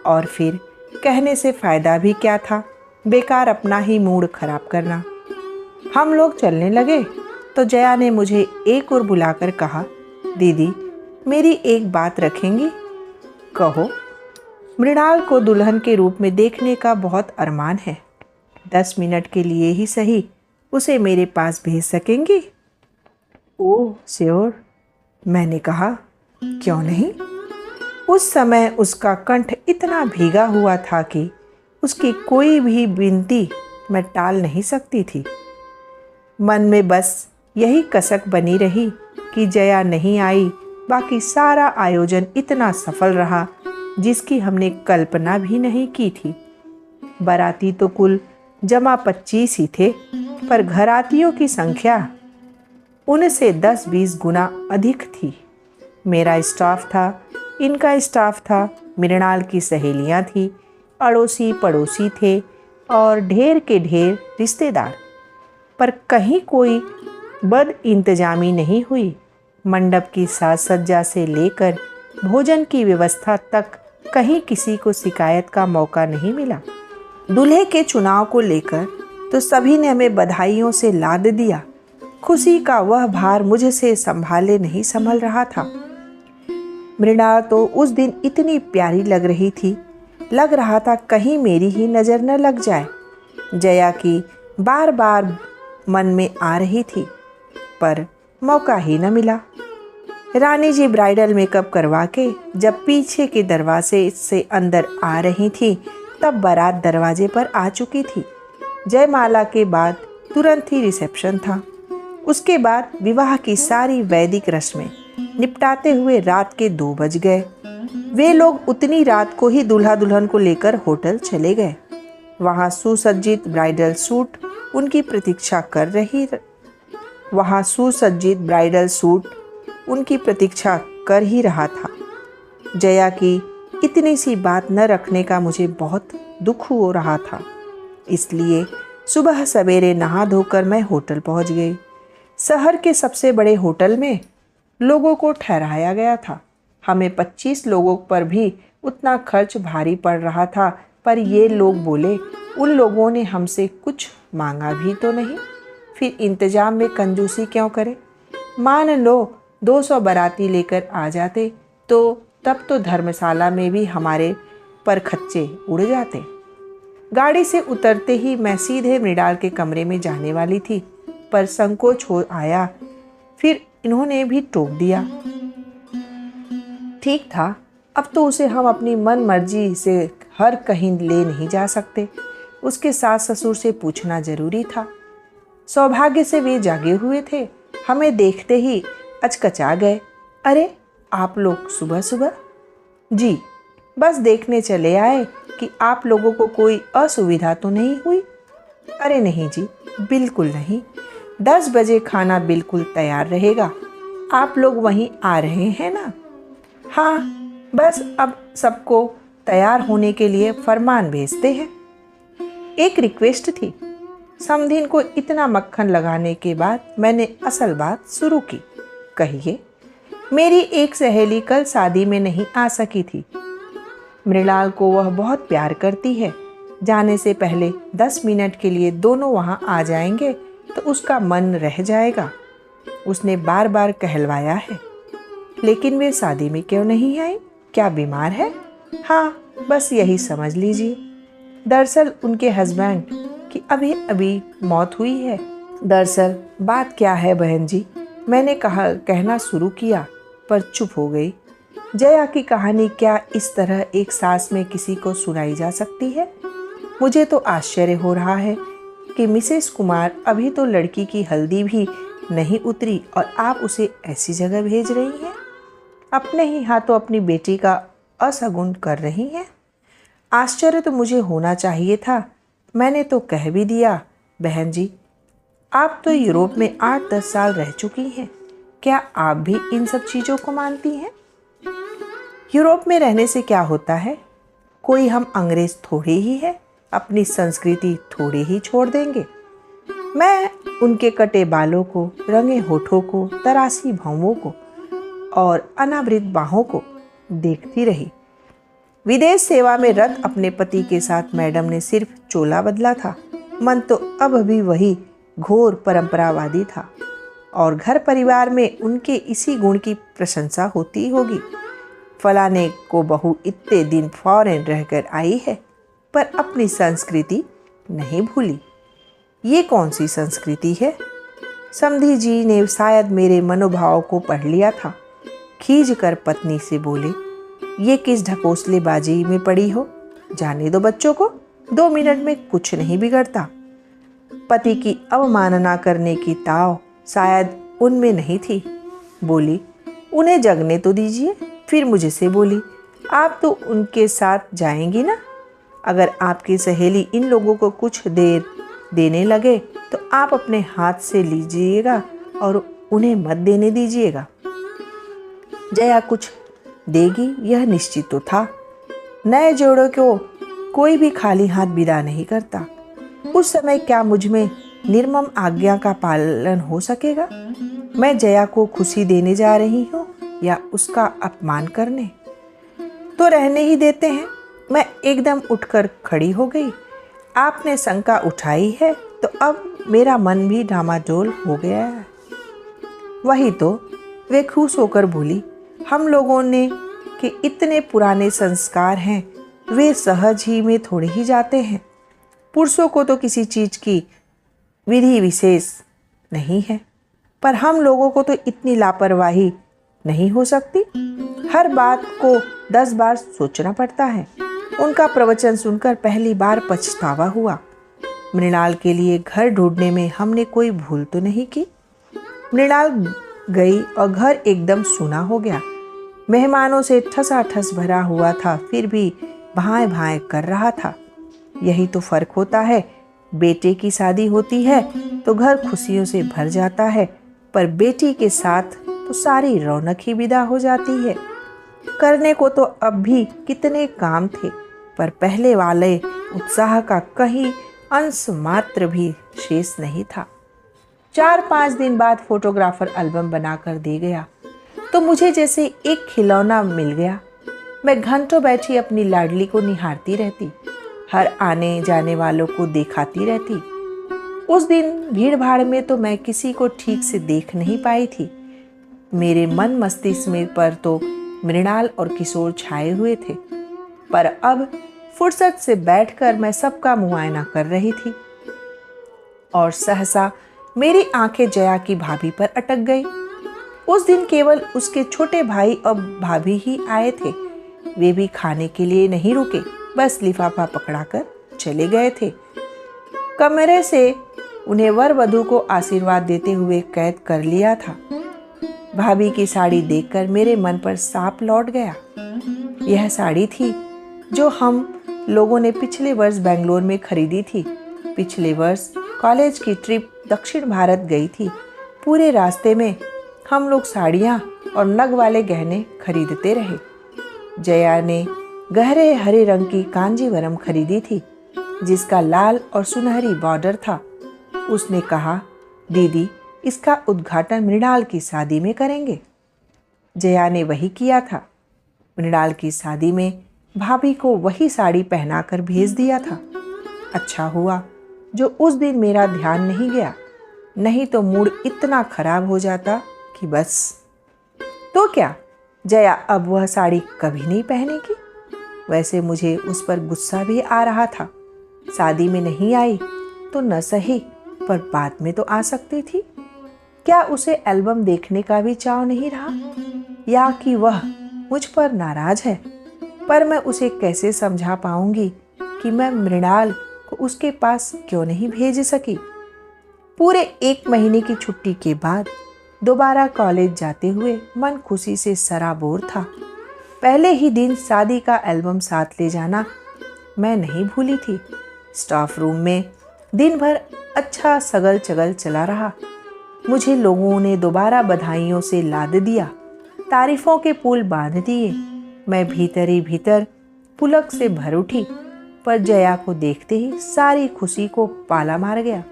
Speaker 1: और फिर कहने से फ़ायदा भी क्या था, बेकार अपना ही मूड खराब करना। हम लोग चलने लगे तो जया ने मुझे एक और बुलाकर कहा, दीदी मेरी एक बात रखेंगी? कहो। मृणाल को दुल्हन के रूप में देखने का बहुत अरमान है। 10 मिनट के लिए ही सही उसे मेरे पास भेज सकेंगी? ओह श्योर, मैंने कहा, क्यों नहीं। उस समय उसका कंठ इतना भीगा हुआ था कि उसकी कोई भी विनती मैं टाल नहीं सकती थी। मन में बस यही कसक बनी रही कि जया नहीं आई, बाकी सारा आयोजन इतना सफल रहा जिसकी हमने कल्पना भी नहीं की थी। बाराती तो कुल जमा 25 ही थे, पर घरातियों की संख्या उनसे 10-20 गुना अधिक थी। मेरा स्टाफ था, इनका स्टाफ था, मृणाल की सहेलियां थी, अड़ोसी पड़ोसी थे और ढेर के ढेर रिश्तेदार। पर कहीं कोई बद इंतजामी नहीं हुई। मंडप की साज सज्जा से लेकर भोजन की व्यवस्था तक कहीं किसी को शिकायत का मौका नहीं मिला। दूल्हे के चुनाव को लेकर तो सभी ने हमें बधाइयों से लाद दिया। खुशी का वह भार मुझसे संभाले नहीं संभल रहा था। मृणाल तो उस दिन इतनी प्यारी लग रही थी, लग रहा था कहीं मेरी ही नज़र न लग जाए। जया की बार बार मन में आ रही थी, पर मौका ही न मिला। रानी जी ब्राइडल मेकअप करवा के जब पीछे के दरवाजे से अंदर आ रही थी, तब बारात दरवाजे पर आ चुकी थी। जयमाला के बाद तुरंत ही रिसेप्शन था। उसके बाद विवाह की सारी वैदिक रस्में निपटाते हुए रात के 2 बज गए। वे लोग उतनी रात को ही दूल्हा दुल्हन को लेकर होटल चले गए। वहाँ सुसज्जित ब्राइडल सूट उनकी प्रतीक्षा कर ही रहा था। जया की इतनी सी बात न रखने का मुझे बहुत दुख हो रहा था, इसलिए सुबह सवेरे नहा धोकर मैं होटल पहुंच गई। शहर के सबसे बड़े होटल में लोगों को ठहराया गया था। हमें 25 लोगों पर भी उतना खर्च भारी पड़ रहा था, पर ये लोग बोले उन लोगों ने हमसे कुछ मांगा भी तो नहीं, फिर इंतजाम में कंजूसी क्यों करें। मान लो 200 बाराती लेकर आ जाते तो तब तो धर्मशाला में भी हमारे परखच्चे उड़ जाते। गाड़ी से उतरते ही मैं सीधे मृणाल के कमरे में जाने वाली थी, पर संकोच हो आया। फिर इन्होंने भी टोक दिया। ठीक था, अब तो उसे हम अपनी मन मर्जी से हर कहीं ले नहीं जा सकते। उसके सास ससुर से पूछना जरूरी था। सौभाग्य से वे जागे हुए थे, हमें देखते ही अचकचा गए। अरे आप लोग सुबह सुबह? जी, बस देखने चले आए कि आप लोगों को कोई असुविधा तो नहीं हुई। अरे नहीं जी, बिल्कुल नहीं। 10 बजे खाना बिल्कुल तैयार रहेगा। आप लोग वहीं आ रहे हैं ना? हाँ, बस अब सबको तैयार होने के लिए फरमान भेजते हैं। एक रिक्वेस्ट थी। समधिन को इतना मक्खन लगाने के बाद मैंने असल बात शुरू की। कहिए। मेरी एक सहेली कल शादी में नहीं आ सकी थी। मृणाल को वह बहुत प्यार करती है। जाने से पहले 10 मिनट के लिए दोनों वहाँ आ जाएंगे तो उसका मन रह जाएगा। उसने बार बार कहलवाया है, लेकिन वे शादी में क्यों नहीं आई? क्या बीमार है? हाँ, बस यही समझ लीजिए। दरअसल उनके हस्बैंड की अभी अभी मौत हुई है। दरअसल बात क्या है बहन जी, मैंने कहना शुरू किया, पर चुप हो गई। जया की कहानी क्या इस तरह एक सांस में किसी को सुनाई जा सकती है? मुझे तो आश्चर्य हो रहा है कि मिसेस कुमार अभी तो लड़की की हल्दी भी नहीं उतरी और आप उसे ऐसी जगह भेज रही हैं। अपने ही हाथों अपनी बेटी का असगुन कर रही हैं। आश्चर्य तो मुझे होना चाहिए था। मैंने तो कह भी दिया, बहन जी आप तो यूरोप में 8-10 साल रह चुकी हैं, क्या आप भी इन सब चीज़ों को मानती हैं? यूरोप में रहने से क्या होता है? कोई हम अंग्रेज थोड़े ही है, अपनी संस्कृति थोड़े ही छोड़ देंगे। मैं उनके कटे बालों को, रंगे होठों को, तरासी भौंवों को और अनावृत बाहों को देखती रही। विदेश सेवा में रत अपने पति के साथ मैडम ने सिर्फ चोला बदला था, मन तो अब भी वही घोर परंपरावादी था और घर परिवार में उनके इसी गुण की प्रशंसा होती होगी। फलाने को बहू इतने दिन फॉरेन रहकर आई है पर अपनी संस्कृति नहीं भूली। ये कौन सी संस्कृति है? समधी जी ने शायद मेरे मनोभाव को पढ़ लिया था। खींच कर पत्नी से बोले, ये किस ढकोसलेबाजी में पड़ी हो? जाने दो बच्चों को, 2 मिनट में कुछ नहीं बिगड़ता। पति की अवमानना करने की ताव शायद उनमें नहीं थी। बोली, उन्हें जगने तो दीजिए। फिर मुझसे बोली, आप तो उनके साथ जाएंगी ना? अगर आपकी सहेली इन लोगों को कुछ देर देने लगे तो आप अपने हाथ से लीजिएगा और उन्हें मत देने दीजिएगा। जया कुछ देगी यह निश्चित तो था। नए जोड़ों को कोई भी खाली हाथ विदा नहीं करता। उस समय क्या मुझ में निर्मम आज्ञा का पालन हो सकेगा? मैं जया को खुशी देने जा रही हूँ या उसका अपमान करने? तो रहने ही देते हैं। मैं एकदम उठकर खड़ी हो गई। आपने शंका उठाई है तो अब मेरा मन भी डामाडोल हो गया है। वही तो, वे खुश होकर बोली, हम लोगों ने के इतने पुराने संस्कार हैं, वे सहज ही में थोड़े ही जाते हैं। पुरुषों को तो किसी चीज़ की विधि विशेष नहीं है, पर हम लोगों को तो इतनी लापरवाही नहीं हो सकती। हर बात को 10 बार सोचना पड़ता है। उनका प्रवचन सुनकर पहली बार पछतावा हुआ। मृणाल के लिए घर ढूंढने में हमने कोई भूल तो नहीं की। मृणाल गई और घर एकदम सूना हो गया। मेहमानों से ठसाठस भरा हुआ था, फिर भी भाएं भाएं कर रहा था। यही तो फर्क होता है। बेटे की शादी होती है तो घर खुशियों से भर जाता है, पर बेटी के साथ तो सारी रौनक ही विदा हो जाती है। करने को तो अब भी कितने काम थे, पर पहले वाले उत्साह का कहीं अंश मात्र भी शेष नहीं था। 4-5 दिन बाद फोटोग्राफर एल्बम बनाकर दे गया तो मुझे जैसे एक खिलौना मिल गया। मैं घंटों बैठी अपनी लाडली को निहारती रहती, हर आने जाने वालों को दिखाती रहती। उस दिन भीड़ भाड़ में तो मैं किसी को ठीक से देख नहीं पाई थी। मेरे मन मस्तिष्क में पर तो मृणाल और किशोर छाए हुए थे, पर अब फुर्सत से बैठकर मैं सबका मुआयना कर रही थी और सहसा मेरी आंखें जया की भाभी पर अटक गई। उस दिन केवल उसके छोटे भाई और भाभी ही आए थे। वे भी खाने के लिए नहीं रुके, बस लिफाफा पकड़ाकर चले गए थे। कमरे से उन्हें वर वधू को आशीर्वाद देते हुए कैद कर लिया था। भाभी की साड़ी देखकर मेरे मन पर सांप लौट गया। यह साड़ी थी जो हम लोगों ने पिछले वर्ष बेंगलोर में खरीदी थी। पिछले वर्ष कॉलेज की ट्रिप दक्षिण भारत गई थी। पूरे रास्ते में हम लोग साड़ियाँ और नग वाले गहने खरीदते रहे। जया ने गहरे हरे रंग की कांजीवरम खरीदी थी जिसका लाल और सुनहरी बॉर्डर था। उसने कहा, दीदी इसका उद्घाटन मृणाल की शादी में करेंगे। जया ने वही किया था। मृणाल की शादी में भाभी को वही साड़ी पहनाकर भेज दिया था। अच्छा हुआ जो उस दिन मेरा ध्यान नहीं गया, नहीं तो मूड इतना खराब हो जाता कि बस। तो क्या जया अब वह साड़ी कभी नहीं पहनेगी? वैसे मुझे उस पर गुस्सा भी आ रहा था। शादी में नहीं आई तो न सही, पर बाद में तो आ सकती थी। क्या उसे एल्बम देखने का भी चाव नहीं रहा, या कि वह मुझ पर नाराज है? पर मैं उसे कैसे समझा पाऊंगी कि मैं मृणाल को उसके पास क्यों नहीं भेज सकी। पूरे 1 महीने की छुट्टी के बाद दोबारा कॉलेज जाते हुए मन खुशी से सराबोर था। पहले ही दिन शादी का एल्बम साथ ले जाना मैं नहीं भूली थी। स्टाफ रूम में दिन भर अच्छा सगल चगल चला रहा। मुझे लोगों ने दोबारा बधाइयों से लाद दिया, तारीफों के पुल बांध दिए। मैं भीतर ही भीतर पुलक से भर उठी, पर जया को देखते ही सारी खुशी को पाला मार गया।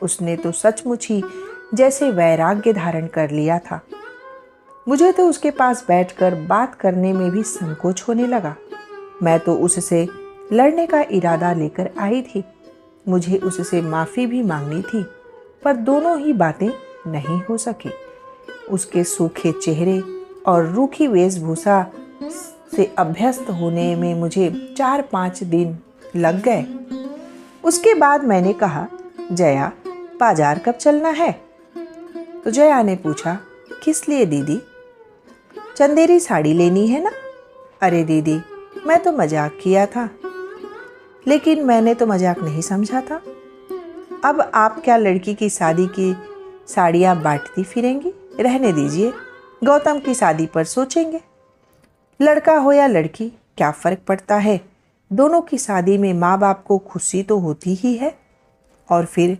Speaker 1: उसने तो सचमुच ही जैसे वैराग्य धारण कर लिया था। मुझे तो उसके पास बैठकर बात करने में भी संकोच होने लगा। मैं तो उससे लड़ने का इरादा लेकर आई थी। मुझे उससे माफ़ी भी मांगनी थी, पर दोनों ही बातें नहीं हो सकी। उसके सूखे चेहरे और रूखी वेशभूषा से अभ्यस्त होने में मुझे 4-5 दिन लग गए। उसके बाद मैंने कहा, जया, बाजार कब चलना है? तो जया ने पूछा, किस लिए दीदी? चंदेरी साड़ी लेनी है ना? अरे दीदी, मैं तो मजाक किया था। लेकिन मैंने तो मजाक नहीं समझा था। अब आप क्या लड़की की शादी की साड़ियाँ बांटती फिरेंगी? रहने दीजिए, गौतम की शादी पर सोचेंगे। लड़का हो या लड़की, क्या फ़र्क पड़ता है? दोनों की शादी में माँ बाप को खुशी तो होती ही है। और फिर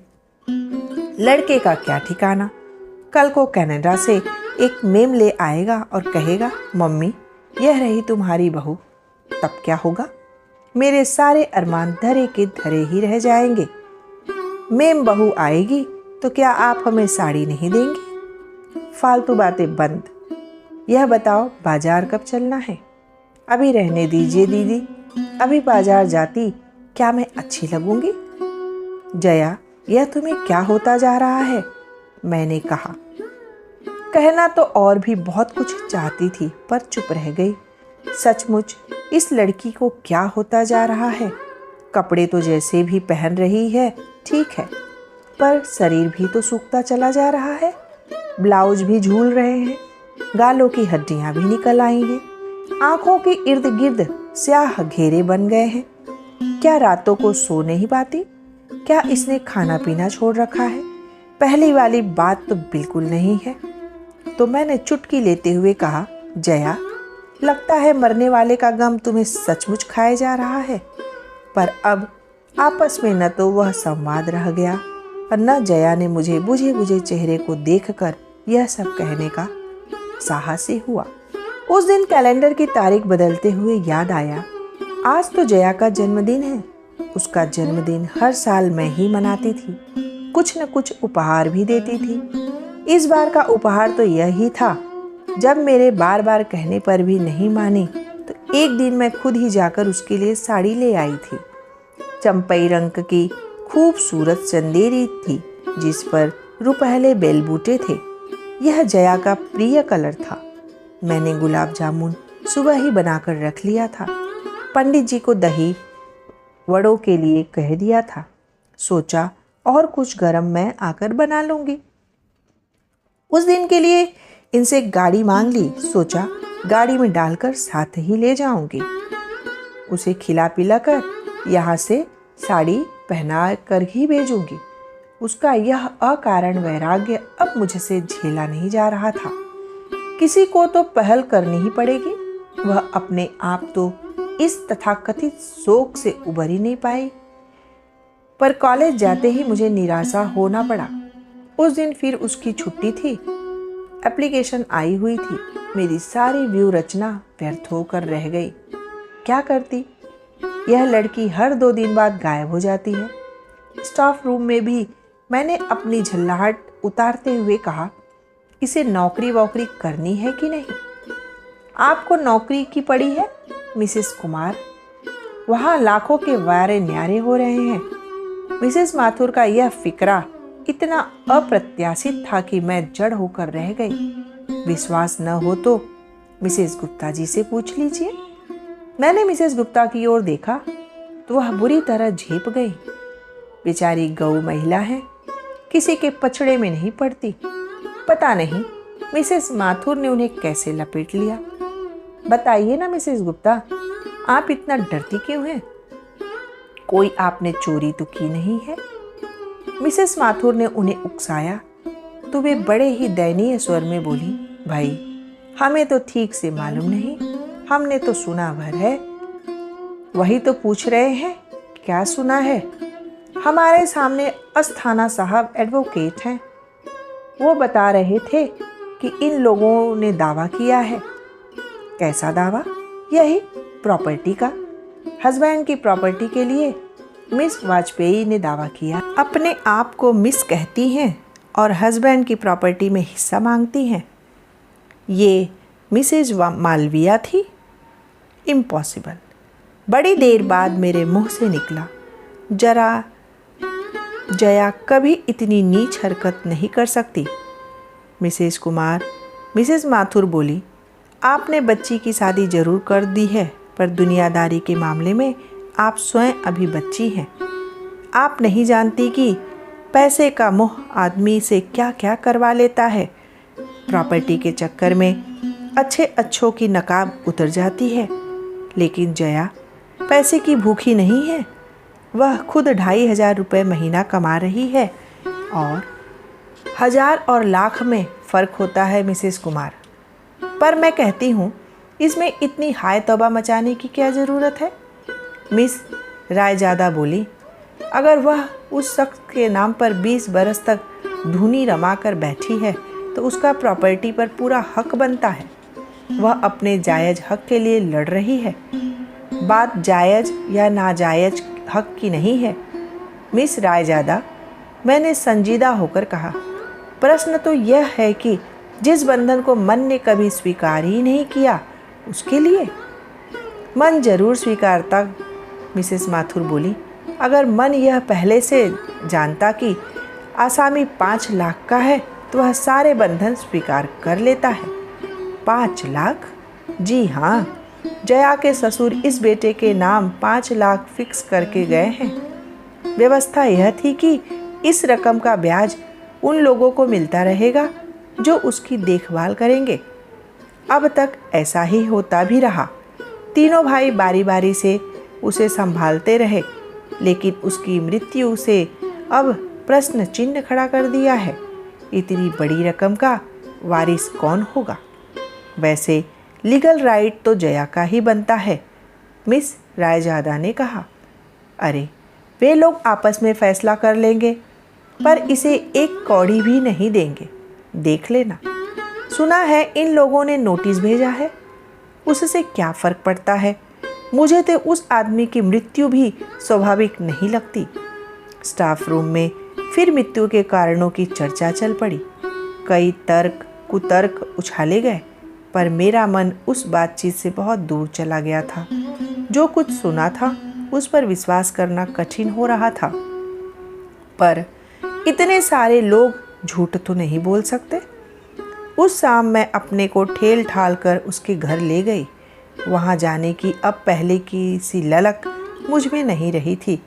Speaker 1: लड़के का क्या ठिकाना? कल को कनाडा से एक मेम ले आएगा और कहेगा, मम्मी यह रही तुम्हारी बहू। तब क्या होगा? मेरे सारे अरमान धरे के धरे ही रह जाएंगे। मेम बहू आएगी तो क्या आप हमें साड़ी नहीं देंगी? फालतू बातें बंद। यह बताओ, बाजार कब चलना है? अभी रहने दीजिए दीदी, अभी बाजार जाती क्या मैं अच्छी लगूंगी? जया, यह तुम्हें क्या होता जा रहा है? मैंने कहा। कहना तो और भी बहुत कुछ चाहती थी, पर चुप रह गई। सचमुच इस लड़की को क्या होता जा रहा है? कपड़े तो जैसे भी पहन रही है ठीक है, पर शरीर भी तो सूखता चला जा रहा है। ब्लाउज भी झूल रहे हैं, गालों की हड्डियां भी निकल आई हैं, आंखों के इर्द गिर्द स्याह घेरे बन गए हैं। क्या रातों को सो नहीं पाती? क्या इसने खाना पीना छोड़ रखा है? पहली वाली बात तो बिल्कुल नहीं है। तो मैंने चुटकी लेते हुए कहा, जया, लगता है मरने वाले का गम तुम्हें सचमुच खाए जा रहा है। पर अब आपस में न तो वह संवाद रह गया और न जया ने मुझे बुझे बुझे चेहरे को देखकर यह सब कहने का साहस ही हुआ। उस दिन कैलेंडर की तारीख बदलते हुए याद आया, आज तो जया का जन्मदिन है। उसका जन्मदिन हर साल मैं ही मनाती थी, कुछ न कुछ उपहार भी देती थी। इस बार का उपहार तो यही था, जब मेरे बार बार कहने पर भी नहीं मानी तो एक दिन मैं खुद ही जाकर उसके लिए साड़ी ले आई थी। चंपई रंग की खूबसूरत चंदेरी थी, जिस पर रुपहले बेलबूटे थे। यह जया का प्रिय कलर था। मैंने गुलाब जामुन सुबह ही बनाकर रख लिया था। पंडित जी को दही वड़ों के लिए कह दिया था। सोचा और कुछ गरम मैं आकर बना लूंगी। उस दिन के लिए इनसे गाड़ी मांग ली। सोचा गाड़ी में डालकर साथ ही ले जाऊंगी। उसे खिला पिला कर यहाँ से साड़ी पहना कर ही भेजूंगी। उसका यह अकारण वैराग्य अब मुझसे झेला नहीं जा रहा था। किसी को तो पहल करनी ही पड़ेगी। वह अपने आप तो इस तथाकथित शोक से उबर ही नहीं पाई। पर कॉलेज जाते ही मुझे निराशा होना पड़ा। उस दिन फिर उसकी छुट्टी थी। एप्लीकेशन आई हुई थी। मेरी सारी व्यू रचना व्यर्थ होकर रह गई। क्या करती? यह लड़की हर 2 दिन बाद गायब हो जाती है। स्टाफ रूम में भी मैंने अपनी झल्लाहट उतारते हुए कहा, इसे नौकरी वोकरी करनी है कि नहीं? आपको नौकरी की पड़ी है मिसेस कुमार, वहाँ लाखों के वारे न्यारे हो रहे हैं। मिसेस माथुर का यह फिक्रा इतना अप्रत्याशित था कि मैं जड़ होकर रह गई। विश्वास न हो तो मिसेस गुप्ता जी से पूछ लीजिए। मैंने मिसेस गुप्ता की ओर देखा तो वह बुरी तरह झेप गई। बेचारी गौ महिला है, किसी के पछड़े में नहीं पड़ती। पता नहीं मिसेस माथुर ने उन्हें कैसे लपेट लिया। बताइए ना मिसेस गुप्ता, आप इतना डरती क्यों हैं? कोई आपने चोरी तो की नहीं है? मिसेस माथुर ने उन्हें उकसाया तो वे बड़े ही दयनीय स्वर में बोली, भाई हमें तो ठीक से मालूम नहीं, हमने तो सुना भर है। वही तो पूछ रहे हैं, क्या सुना है? हमारे सामने अस्थाना साहब एडवोकेट हैं। वो बता रहे थे कि इन लोगों ने दावा किया है। कैसा दावा? यही प्रॉपर्टी का। हस्बैंड की प्रॉपर्टी के लिए मिस वाजपेयी ने दावा किया। अपने आप को मिस कहती हैं और हस्बैंड की प्रॉपर्टी में हिस्सा मांगती हैं। ये मिसेज मालविया थी? इम्पॉसिबल। बड़ी देर बाद मेरे मुंह से निकला, जया कभी इतनी नीच हरकत नहीं कर सकती। मिसेस कुमार। मिसेस माथुर बोली, आपने बच्ची की शादी जरूर कर दी है, पर दुनियादारी के मामले में आप स्वयं अभी बच्ची हैं। आप नहीं जानती कि पैसे का मोह आदमी से क्या क्या करवा लेता है। प्रॉपर्टी के चक्कर में अच्छों की नकाब उतर जाती है। लेकिन जया पैसे की भूखी नहीं है। वह खुद 2500 रुपये महीना कमा रही है और 1000 और लाख में फ़र्क होता है मिसेस कुमार। पर मैं कहती हूँ, इसमें इतनी हाय तौबा मचाने की क्या ज़रूरत है? मिस रायजादा बोली, अगर वह उस शख्स के नाम पर 20 बरस तक धूनी रमा कर बैठी है तो उसका प्रॉपर्टी पर पूरा हक बनता है। वह अपने जायज़ हक के लिए लड़ रही है। बात जायज़ या नाजायज़ हक की नहीं है। मिस रायजादा, मैंने संजीदा होकर कहा, प्रश्न तो यह है कि जिस बंधन को मन ने कभी स्वीकार ही नहीं किया, उसके लिए। मन जरूर स्वीकारता, मिसेस माथुर बोली। अगर मन यह पहले से जानता कि आसामी 5 लाख का है तो वह सारे बंधन स्वीकार कर लेता है। 5 लाख? जी हाँ, जया के ससुर इस बेटे के नाम 5 लाख फिक्स करके गए हैं। व्यवस्था यह थी कि इस रकम का ब्याज उन लोगों को मिलता रहेगा जो उसकी देखभाल करेंगे। अब तक ऐसा ही होता भी रहा। तीनों भाई बारी बारी से उसे संभालते रहे, लेकिन उसकी मृत्यु से अब प्रश्न चिन्ह खड़ा कर दिया है। इतनी बड़ी रकम का वारिस कौन होगा? वैसे लीगल राइट तो जया का ही बनता है, मिस रायजादा ने कहा। अरे, वे लोग आपस में फैसला कर लेंगे, पर इसे एक कौड़ी भी नहीं देंगे। देख लेना। सुना है इन लोगों ने नोटिस भेजा है। उससे क्या फ़र्क पड़ता है? मुझे तो उस आदमी की मृत्यु भी स्वाभाविक नहीं लगती। स्टाफ रूम में फिर मृत्यु के कारणों की चर्चा चल पड़ी। कई तर्क कुतर्क उछाले गए, पर मेरा मन उस बातचीत से बहुत दूर चला गया था। जो कुछ सुना था उस पर विश्वास करना कठिन हो रहा था। पर इतने सारे लोग झूठ तो नहीं बोल सकते। उस शाम मैं अपने को ठेल ठाल कर उसके घर ले गई। वहाँ जाने की अब पहले की सी ललक मुझ में नहीं रही थी।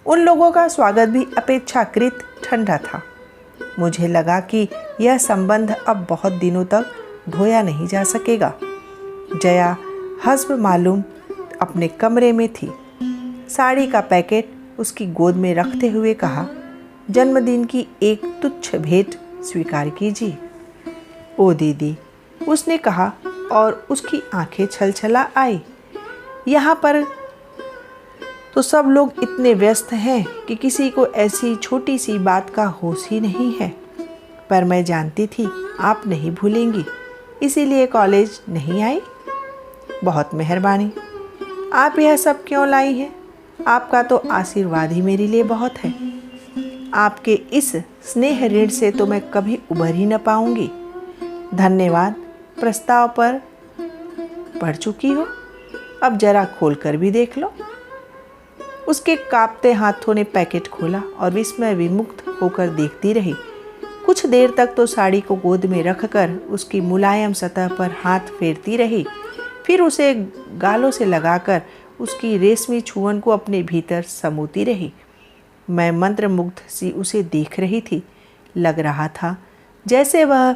Speaker 1: उन लोगों का स्वागत भी अपेक्षाकृत ठंडा था। मुझे लगा कि यह संबंध अब बहुत दिनों तक धोया नहीं जा सकेगा। जया हस्ब मालूम अपने कमरे में थी। साड़ी का पैकेट उसकी गोद में रखते हुए कहा, जन्मदिन की एक तुच्छ भेंट स्वीकार कीजिए। ओ दीदी, उसने कहा और उसकी आंखें छलछला आई। यहाँ पर तो सब लोग इतने व्यस्त हैं कि किसी को ऐसी छोटी सी बात का होश ही नहीं है। पर मैं जानती थी आप नहीं भूलेंगी, इसीलिए कॉलेज नहीं आई। बहुत मेहरबानी। आप यह सब क्यों लाई हैं? आपका तो आशीर्वाद ही मेरे लिए बहुत है। आपके इस स्नेह ऋण से तो मैं कभी उबर ही न पाऊंगी। धन्यवाद। प्रस्ताव पर पढ़ चुकी हो, अब जरा खोल कर भी देख लो। उसके कांपते हाथों ने पैकेट खोला और विस्मय विमुक्त होकर देखती रही। कुछ देर तक तो साड़ी को गोद में रखकर उसकी मुलायम सतह पर हाथ फेरती रही, फिर उसे गालों से लगाकर उसकी रेशमी छुअन को अपने भीतर समूती रही। मैं मंत्रमुग्ध सी उसे देख रही थी। लग रहा था जैसे वह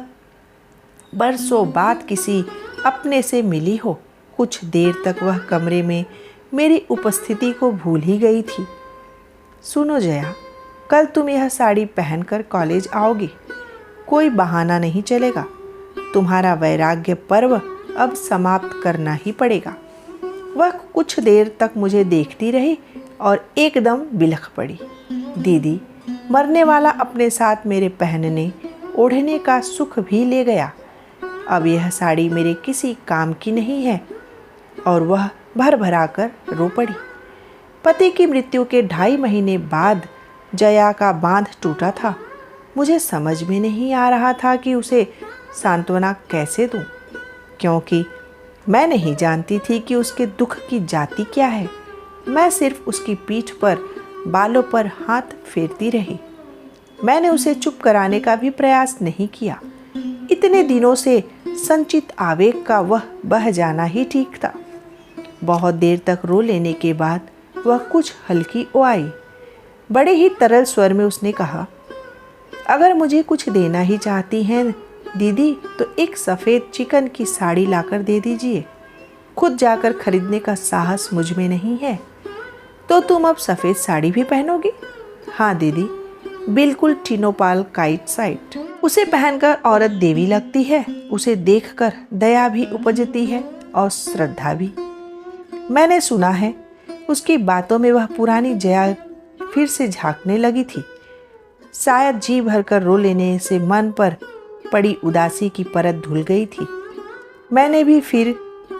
Speaker 1: बरसों बाद किसी अपने से मिली हो। कुछ देर तक वह कमरे में मेरी उपस्थिति को भूल ही गई थी। सुनो जया, कल तुम यह साड़ी पहनकर कॉलेज आओगी। कोई बहाना नहीं चलेगा। तुम्हारा वैराग्य पर्व अब समाप्त करना ही पड़ेगा। वह कुछ देर तक मुझे देखती रही, और एकदम बिलख पड़ी। दीदी, मरने वाला अपने साथ मेरे पहनने ओढ़ने का सुख भी ले गया। अब यह साड़ी मेरे किसी काम की नहीं है। और वह भर भरा कर रो पड़ी। पति की मृत्यु के 2.5 महीने बाद जया का बांध टूटा था। मुझे समझ में नहीं आ रहा था कि उसे सांत्वना कैसे दूं, क्योंकि मैं नहीं जानती थी कि उसके दुख की जाति क्या है। मैं सिर्फ उसकी पीठ पर बालों पर हाथ फेरती रही। मैंने उसे चुप कराने का भी प्रयास नहीं किया। इतने दिनों से संचित आवेग का वह बह जाना ही ठीक था। बहुत देर तक रो लेने के बाद वह कुछ हल्की आई। बड़े ही तरल स्वर में उसने कहा, अगर मुझे कुछ देना ही चाहती हैं दीदी तो एक सफ़ेद चिकन की साड़ी लाकर दे दीजिए। खुद जाकर खरीदने का साहस मुझ में नहीं है। तो तुम अब सफ़ेद साड़ी भी पहनोगी? हाँ दीदी, बिल्कुल टिनोपाल काइट साइट। उसे पहनकर औरत देवी लगती है। उसे देखकर दया भी उपजती है और श्रद्धा भी। मैंने सुना है उसकी बातों में वह पुरानी जया फिर से झांकने लगी थी। शायद जी भरकर रो लेने से मन पर पड़ी उदासी की परत धुल गई थी। मैंने भी फिर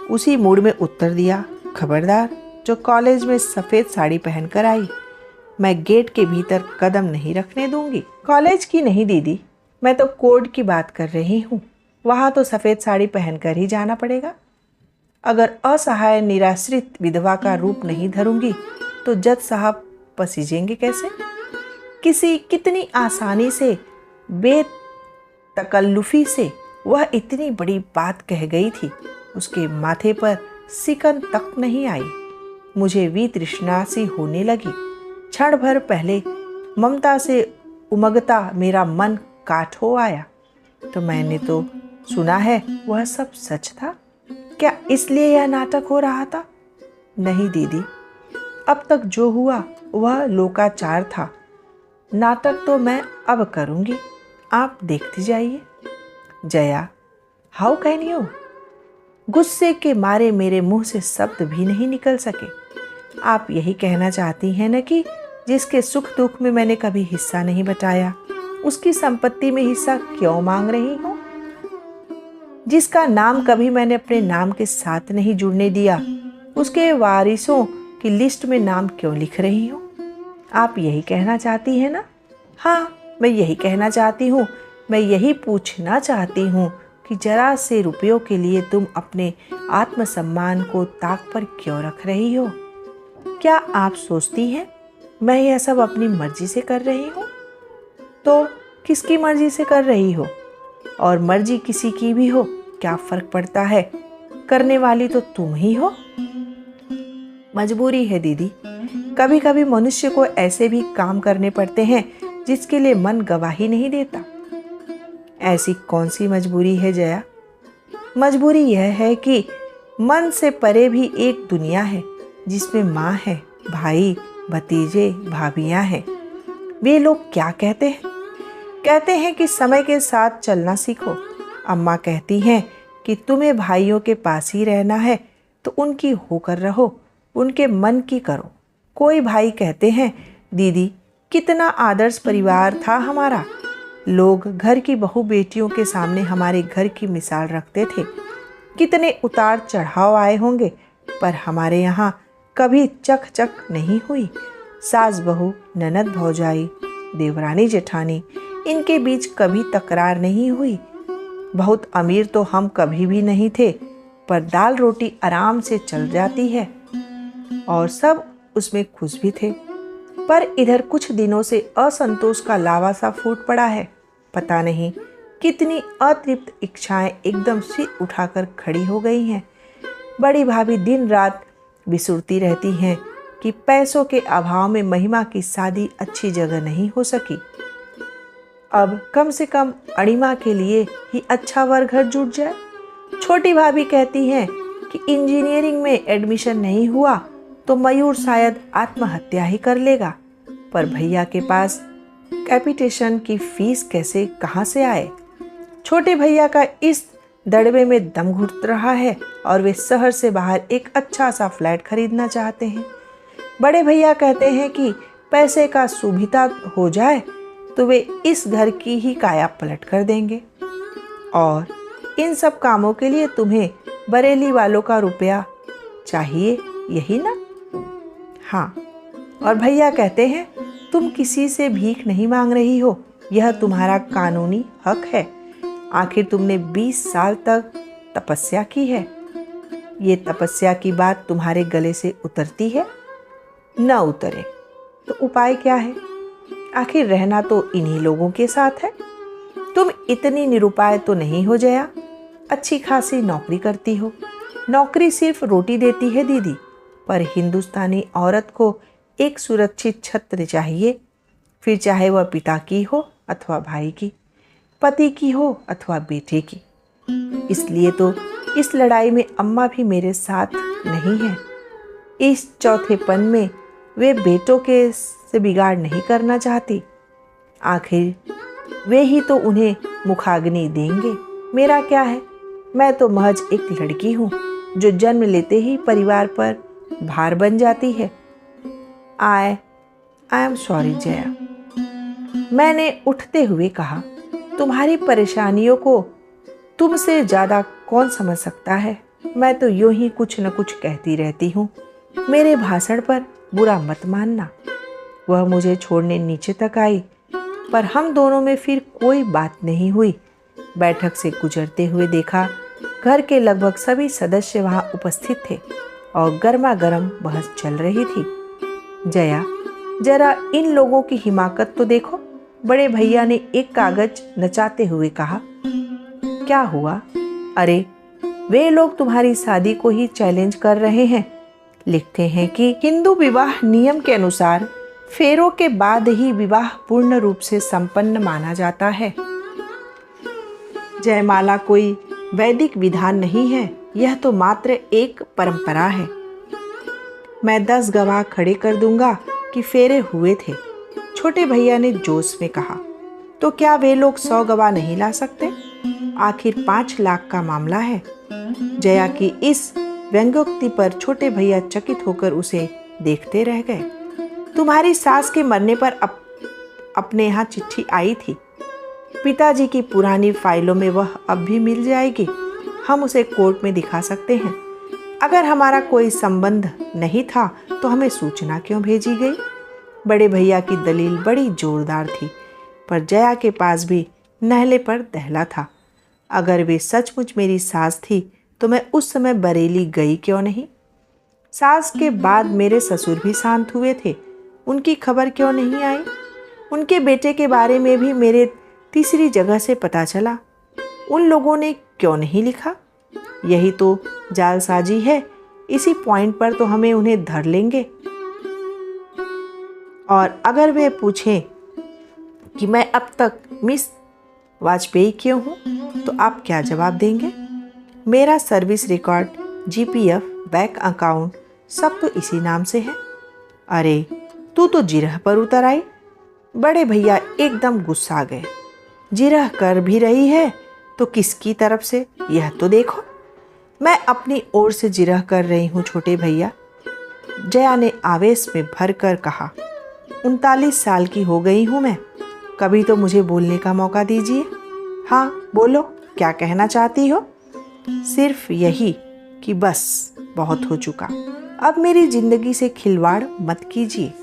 Speaker 1: उसी मूड में उत्तर दिया, खबरदार, जो कॉलेज में सफ़ेद साड़ी पहनकर आई, मैं गेट के भीतर कदम नहीं रखने दूंगी। कॉलेज की नहीं दीदी, मैं तो कोर्ट की बात कर रही हूँ। वहाँ तो सफ़ेद साड़ी पहनकर ही जाना पड़ेगा। अगर असहाय निराश्रित विधवा का रूप नहीं धरूंगी तो जज साहब पसीजेंगे कैसे? कितनी आसानी से, बेतकल्लुफी से वह इतनी बड़ी बात कह गई थी। उसके माथे पर सिकन तक नहीं आई। मुझे वितृष्णा सी होने लगी। क्षण भर पहले ममता से उमगता मेरा मन काठ हो आया। तो मैंने तो सुना है वह सब सच था। क्या इसलिए यह नाटक हो रहा था? नहीं दीदी, अब तक जो हुआ वह लोकाचार था। नाटक तो मैं अब करूंगी, आप देखती जाइए। Jaya, how can you? गुस्से के मारे मेरे मुंह से शब्द भी नहीं निकल सके। आप यही कहना चाहती हैं न कि जिसके सुख दुख में मैंने कभी हिस्सा नहीं बटाया, उसकी संपत्ति में हिस्सा क्यों मांग रही हूं? जिसका नाम कभी मैंने अपने नाम के साथ नहीं जुड़ने दिया, उसके वारिसों की लिस्ट में नाम क्यों लिख रही हूं? आप यही कहना चाहती हैं ना? हाँ, मैं यही कहना चाहती हूँ। मैं यही पूछना चाहती हूँ कि जरा से रुपयों के लिए तुम अपने आत्मसम्मान को ताक पर क्यों रख रही हो? क्या आप सोचती हैं मैं यह सब अपनी मर्जी से कर रही हूँ? तो किसकी मर्जी से कर रही हो? और मर्जी किसी की भी हो, क्या फर्क पड़ता है? करने वाली तो तुम ही हो। मजबूरी है दीदी। कभी कभी मनुष्य को ऐसे भी काम करने पड़ते हैं जिसके लिए मन गवाही नहीं देता। ऐसी कौन सी मजबूरी है जया? मजबूरी यह है कि मन से परे भी एक दुनिया है जिसमें माँ है, भाई, भतीजे, भाभियाँ हैं। वे लोग क्या कहते हैं? कहते हैं कि समय के साथ चलना सीखो। अम्मा कहती हैं कि तुम्हें भाइयों के पास ही रहना है तो उनकी होकर रहो, उनके मन की करो। कोई भाई कहते हैं, दीदी कितना आदर्श परिवार था हमारा। लोग घर की बहू बेटियों के सामने हमारे घर की मिसाल रखते थे। कितने उतार चढ़ाव आए होंगे, पर हमारे यहाँ कभी चक चक नहीं हुई। सास बहू, ननद भौजाई, देवरानी जेठानी, इनके बीच कभी तकरार नहीं हुई। बहुत अमीर तो हम कभी भी नहीं थे, पर दाल रोटी आराम से चल जाती है और सब उसमें खुश भी थे। पर इधर कुछ दिनों से असंतोष का लावा सा फूट पड़ा है। पता नहीं कितनी अतृप्त इच्छाएं एकदम सिर उठाकर खड़ी हो गई हैं। बड़ी भाभी दिन रात बिसुरती रहती हैं कि पैसों के अभाव में महिमा की शादी अच्छी जगह नहीं हो सकी। अब कम से कम अणिमा के लिए ही अच्छा वर घर जुट जाए। छोटी भाभी कहती हैं कि इंजीनियरिंग में एडमिशन नहीं हुआ तो मयूर शायद आत्महत्या ही कर लेगा। पर भैया के पास कैपिटेशन की फीस कैसे कहाँ से आए? छोटे भैया का इस दड़बे में दम घुट रहा है और वे शहर से बाहर एक अच्छा सा फ्लैट खरीदना चाहते हैं। बड़े भैया कहते हैं कि पैसे का सुविधा हो जाए तो वे इस घर की ही काया पलट कर देंगे, और इन सब कामों के लिए तुम्हें बरेली वालों का रुपया चाहिए, यही ना? हाँ, और भैया कहते हैं तुम किसी से भीख नहीं मांग रही हो, यह तुम्हारा कानूनी हक है। आखिर तुमने 20 साल तक तपस्या की है। ये तपस्या की बात तुम्हारे गले से उतरती है? न उतरे तो उपाय क्या है? आखिर रहना तो इन्हीं लोगों के साथ है। तुम इतनी निरुपाय तो नहीं हो जया। अच्छी खासी नौकरी करती हो। नौकरी सिर्फ रोटी देती है दीदी, पर हिंदुस्तानी औरत को एक सुरक्षित छत्र चाहिए, फिर चाहे वह पिता की हो अथवा भाई की, पति की हो अथवा बेटे की। इसलिए तो इस लड़ाई में अम्मा भी मेरे साथ नहीं है। इस चौथेपन में वे बेटों के से बिगाड़ नहीं करना चाहती। आखिर वे ही तो उन्हें मुखाग्नि देंगे। मेरा क्या है? मैं तो महज एक लड़की हूँ जो जन्म लेते ही परिवार पर भार बन जाती है। आई एम सॉरी जया, मैंने उठते हुए कहा। तुम्हारी परेशानियों को तुमसे ज़्यादा कौन समझ सकता है? मैं तो यूं ही कुछ न कुछ कहती रहती हूँ। मेरे भाषण पर बुरा मत मानना। वह मुझे छोड़ने नीचे तक आई, पर हम दोनों में फिर कोई बात नहीं हुई। बैठक से गुजरते हुए देखा, घर के लगभग सभी सदस्य वहां उपस्थित थे और गर्मा गर्म बहस चल रही थी। जया, जरा इन लोगों की हिमाकत तो देखो, बड़े भैया ने एक कागज नचाते हुए कहा। क्या हुआ? अरे, वे लोग तुम्हारी शादी को ही चैलेंज कर रहे हैं। लिखते हैं कि हिंदू विवाह नियम के अनुसार फेरों के बाद ही विवाह पूर्ण रूप से संपन्न माना जाता है। जयमाला कोई वैदिक विधान नहीं है, यह तो मात्र एक परंपरा है। मैं 10 गवाह खड़े कर दूंगा कि फेरे हुए थे, छोटे भैया ने जोश में कहा। तो क्या वे लोग 100 गवाह नहीं ला सकते? आखिर 5 लाख का मामला है। जया की इस व्यंग्योक्ति पर छोटे भैया चकित होकर उसे देखते रह गए। तुम्हारी सास के मरने पर अपने यहाँ चिट्ठी आई थी। पिताजी की पुरानी फाइलों में वह अब भी मिल जाएगी। हम उसे कोर्ट में दिखा सकते हैं। अगर हमारा कोई संबंध नहीं था तो हमें सूचना क्यों भेजी गई? बड़े भैया की दलील बड़ी जोरदार थी, पर जया के पास भी नहले पर दहला था। अगर वे सचमुच मेरी सास थी तो मैं उस समय बरेली गई क्यों नहीं? सास के बाद मेरे ससुर भी शांत हुए थे, उनकी खबर क्यों नहीं आई? उनके बेटे के बारे में भी मेरे तीसरी जगह से पता चला, उन लोगों ने क्यों नहीं लिखा? यही तो जालसाजी है। इसी पॉइंट पर तो हमें उन्हें धर लेंगे। और अगर वे पूछें कि मैं अब तक मिस वाजपेयी क्यों हूँ, तो आप क्या जवाब देंगे? मेरा service record, GPF, bank account सब तो इसी नाम से है। अरे, तू तो जिरह पर उतर आई। बड़े भैया एकदम गुस्सा गए। जिरह कर भी रही है तो किसकी तरफ से, यह तो देखो। मैं अपनी ओर से जिरह कर रही हूँ छोटे भैया, जया ने आवेश में भर कर कहा। 39 साल की हो गई हूँ मैं, कभी तो मुझे बोलने का मौका दीजिए। हाँ बोलो, क्या कहना चाहती हो? सिर्फ यही कि बस बहुत हो चुका, अब मेरी जिंदगी से खिलवाड़ मत कीजिए।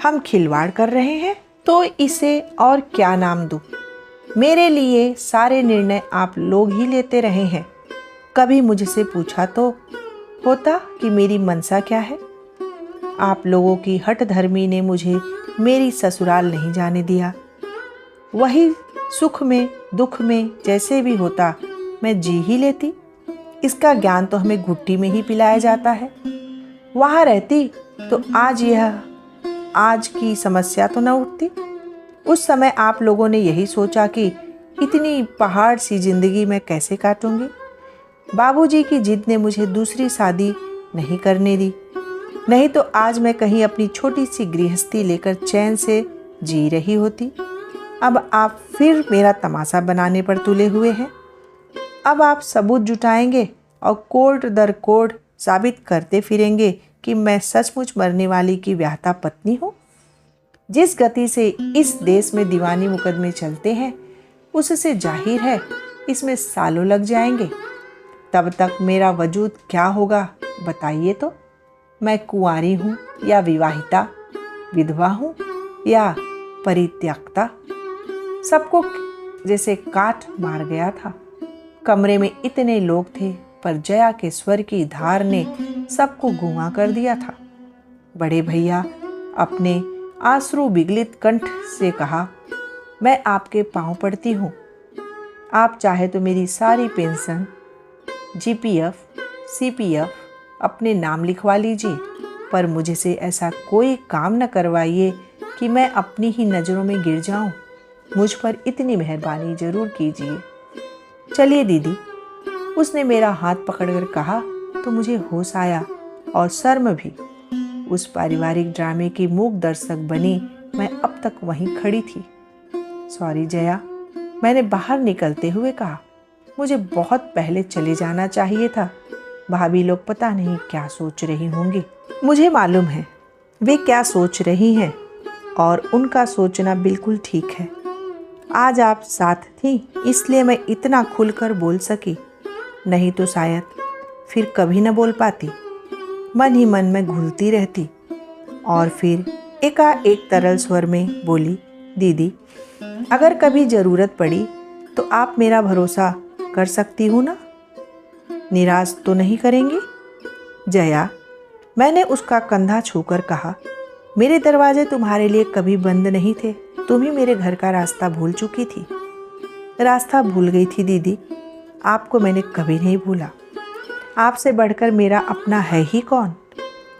Speaker 1: हम खिलवाड़ कर रहे हैं तो इसे और क्या नाम दूं? मेरे लिए सारे निर्णय आप लोग ही लेते रहे हैं। कभी मुझसे पूछा तो होता कि मेरी मनसा क्या है? आप लोगों की हठ धर्मी ने मुझे मेरी ससुराल नहीं जाने दिया। वही सुख में दुख में जैसे भी होता मैं जी ही लेती। इसका ज्ञान तो हमें घुट्टी में ही पिलाया जाता है। वहाँ रहती तो आज की समस्या तो न उठती। उस समय आप लोगों ने यही सोचा कि इतनी पहाड़ सी जिंदगी मैं कैसे काटूंगी। बाबूजी की जिद ने मुझे दूसरी शादी नहीं करने दी, नहीं तो आज मैं कहीं अपनी छोटी सी गृहस्थी लेकर चैन से जी रही होती। अब आप फिर मेरा तमाशा बनाने पर तुले हुए हैं। अब आप सबूत जुटाएंगे और कोर्ट दर कोर्ट साबित करते फिरेंगे कि मैं सचमुच मरने वाली की व्याहता पत्नी हूँ? जिस गति से इस देश में दीवानी मुकदमे चलते हैं उससे जाहिर है इसमें सालों लग जाएंगे। तब तक मेरा वजूद क्या होगा बताइए तो? मैं कुंवारी हूँ या विवाहिता, विधवा हूँ या परित्यक्ता? सबको जैसे काट मार गया था। कमरे में इतने लोग थे पर जया के स्वर की धार ने सबको गूंगा कर दिया था। बड़े भैया अपने आंसू विगलित कंठ से कहा, मैं आपके पांव पड़ती हूँ। आप चाहे तो मेरी सारी पेंशन, जीपीएफ, सीपीएफ अपने नाम लिखवा लीजिए, पर मुझे से ऐसा कोई काम न करवाइए कि मैं अपनी ही नज़रों में गिर जाऊं। मुझ पर इतनी मेहरबानी जरूर कीजिए। चलिए दीदी, उसने मेरा हाथ पकड़कर कहा तो मुझे होश आया और शर्म भी। उस पारिवारिक ड्रामे की मूक दर्शक बनी मैं अब तक वहीं खड़ी थी। सॉरी जया, मैंने बाहर निकलते हुए कहा। मुझे बहुत पहले चले जाना चाहिए था। भाभी लोग पता नहीं क्या सोच रही होंगी। मुझे मालूम है वे क्या सोच रही हैं और उनका सोचना बिल्कुल ठीक है। आज आप साथ थी इसलिए मैं इतना खुलकर बोल सकी, नहीं तो शायद फिर कभी न बोल पाती। मन ही मन में घुलती रहती और फिर एकाएक तरल स्वर में बोली, दीदी अगर कभी ज़रूरत पड़ी तो आप मेरा भरोसा कर सकती हूँ ना? निराश तो नहीं करेंगी? जया, मैंने उसका कंधा छूकर कहा, मेरे दरवाजे तुम्हारे लिए कभी बंद नहीं थे। तुम ही मेरे घर का रास्ता भूल चुकी थी। रास्ता भूल गई थी दीदी, आपको मैंने कभी नहीं भूला। आपसे बढ़कर मेरा अपना है ही कौन?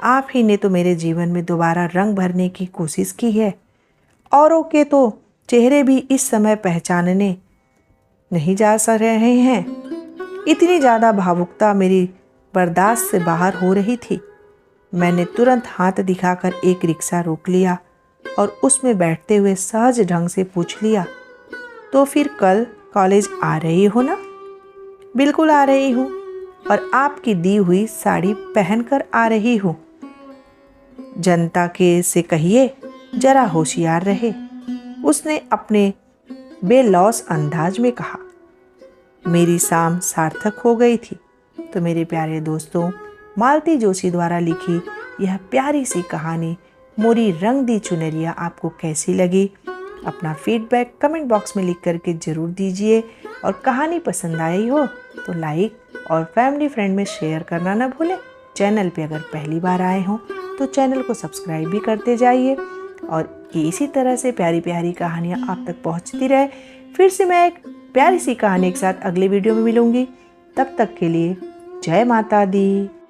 Speaker 1: आप ही ने तो मेरे जीवन में दोबारा रंग भरने की कोशिश की है। औरों के तो चेहरे भी इस समय पहचानने नहीं जा रहे हैं। इतनी ज़्यादा भावुकता मेरी बर्दाश्त से बाहर हो रही थी। मैंने तुरंत हाथ दिखाकर एक रिक्शा रोक लिया और उसमें बैठते हुए सहज ढंग से पूछ लिया, तो फिर कल कॉलेज आ रही हो ना? बिल्कुल आ रही हूँ और आपकी दी हुई साड़ी पहनकर आ रही हूँ। जनता के से कहिए जरा होशियार रहे, उसने अपने बेलौस अंदाज में कहा। मेरी शाम सार्थक हो गई थी। तो मेरे प्यारे दोस्तों, मालती जोशी द्वारा लिखी यह प्यारी सी कहानी मोरी रंग दी चुनरिया आपको कैसी लगी? अपना फीडबैक कमेंट बॉक्स में लिख करके ज़रूर दीजिए और कहानी पसंद आई हो तो लाइक और फैमिली फ्रेंड में शेयर करना ना भूलें। चैनल पे अगर पहली बार आए हों तो चैनल को सब्सक्राइब भी करते जाइए और इसी तरह से प्यारी प्यारी कहानियाँ आप तक पहुँचती रहे। फिर से मैं एक प्यारी सी कहानी के साथ अगले वीडियो में मिलूँगी। तब तक के लिए जय माता दी।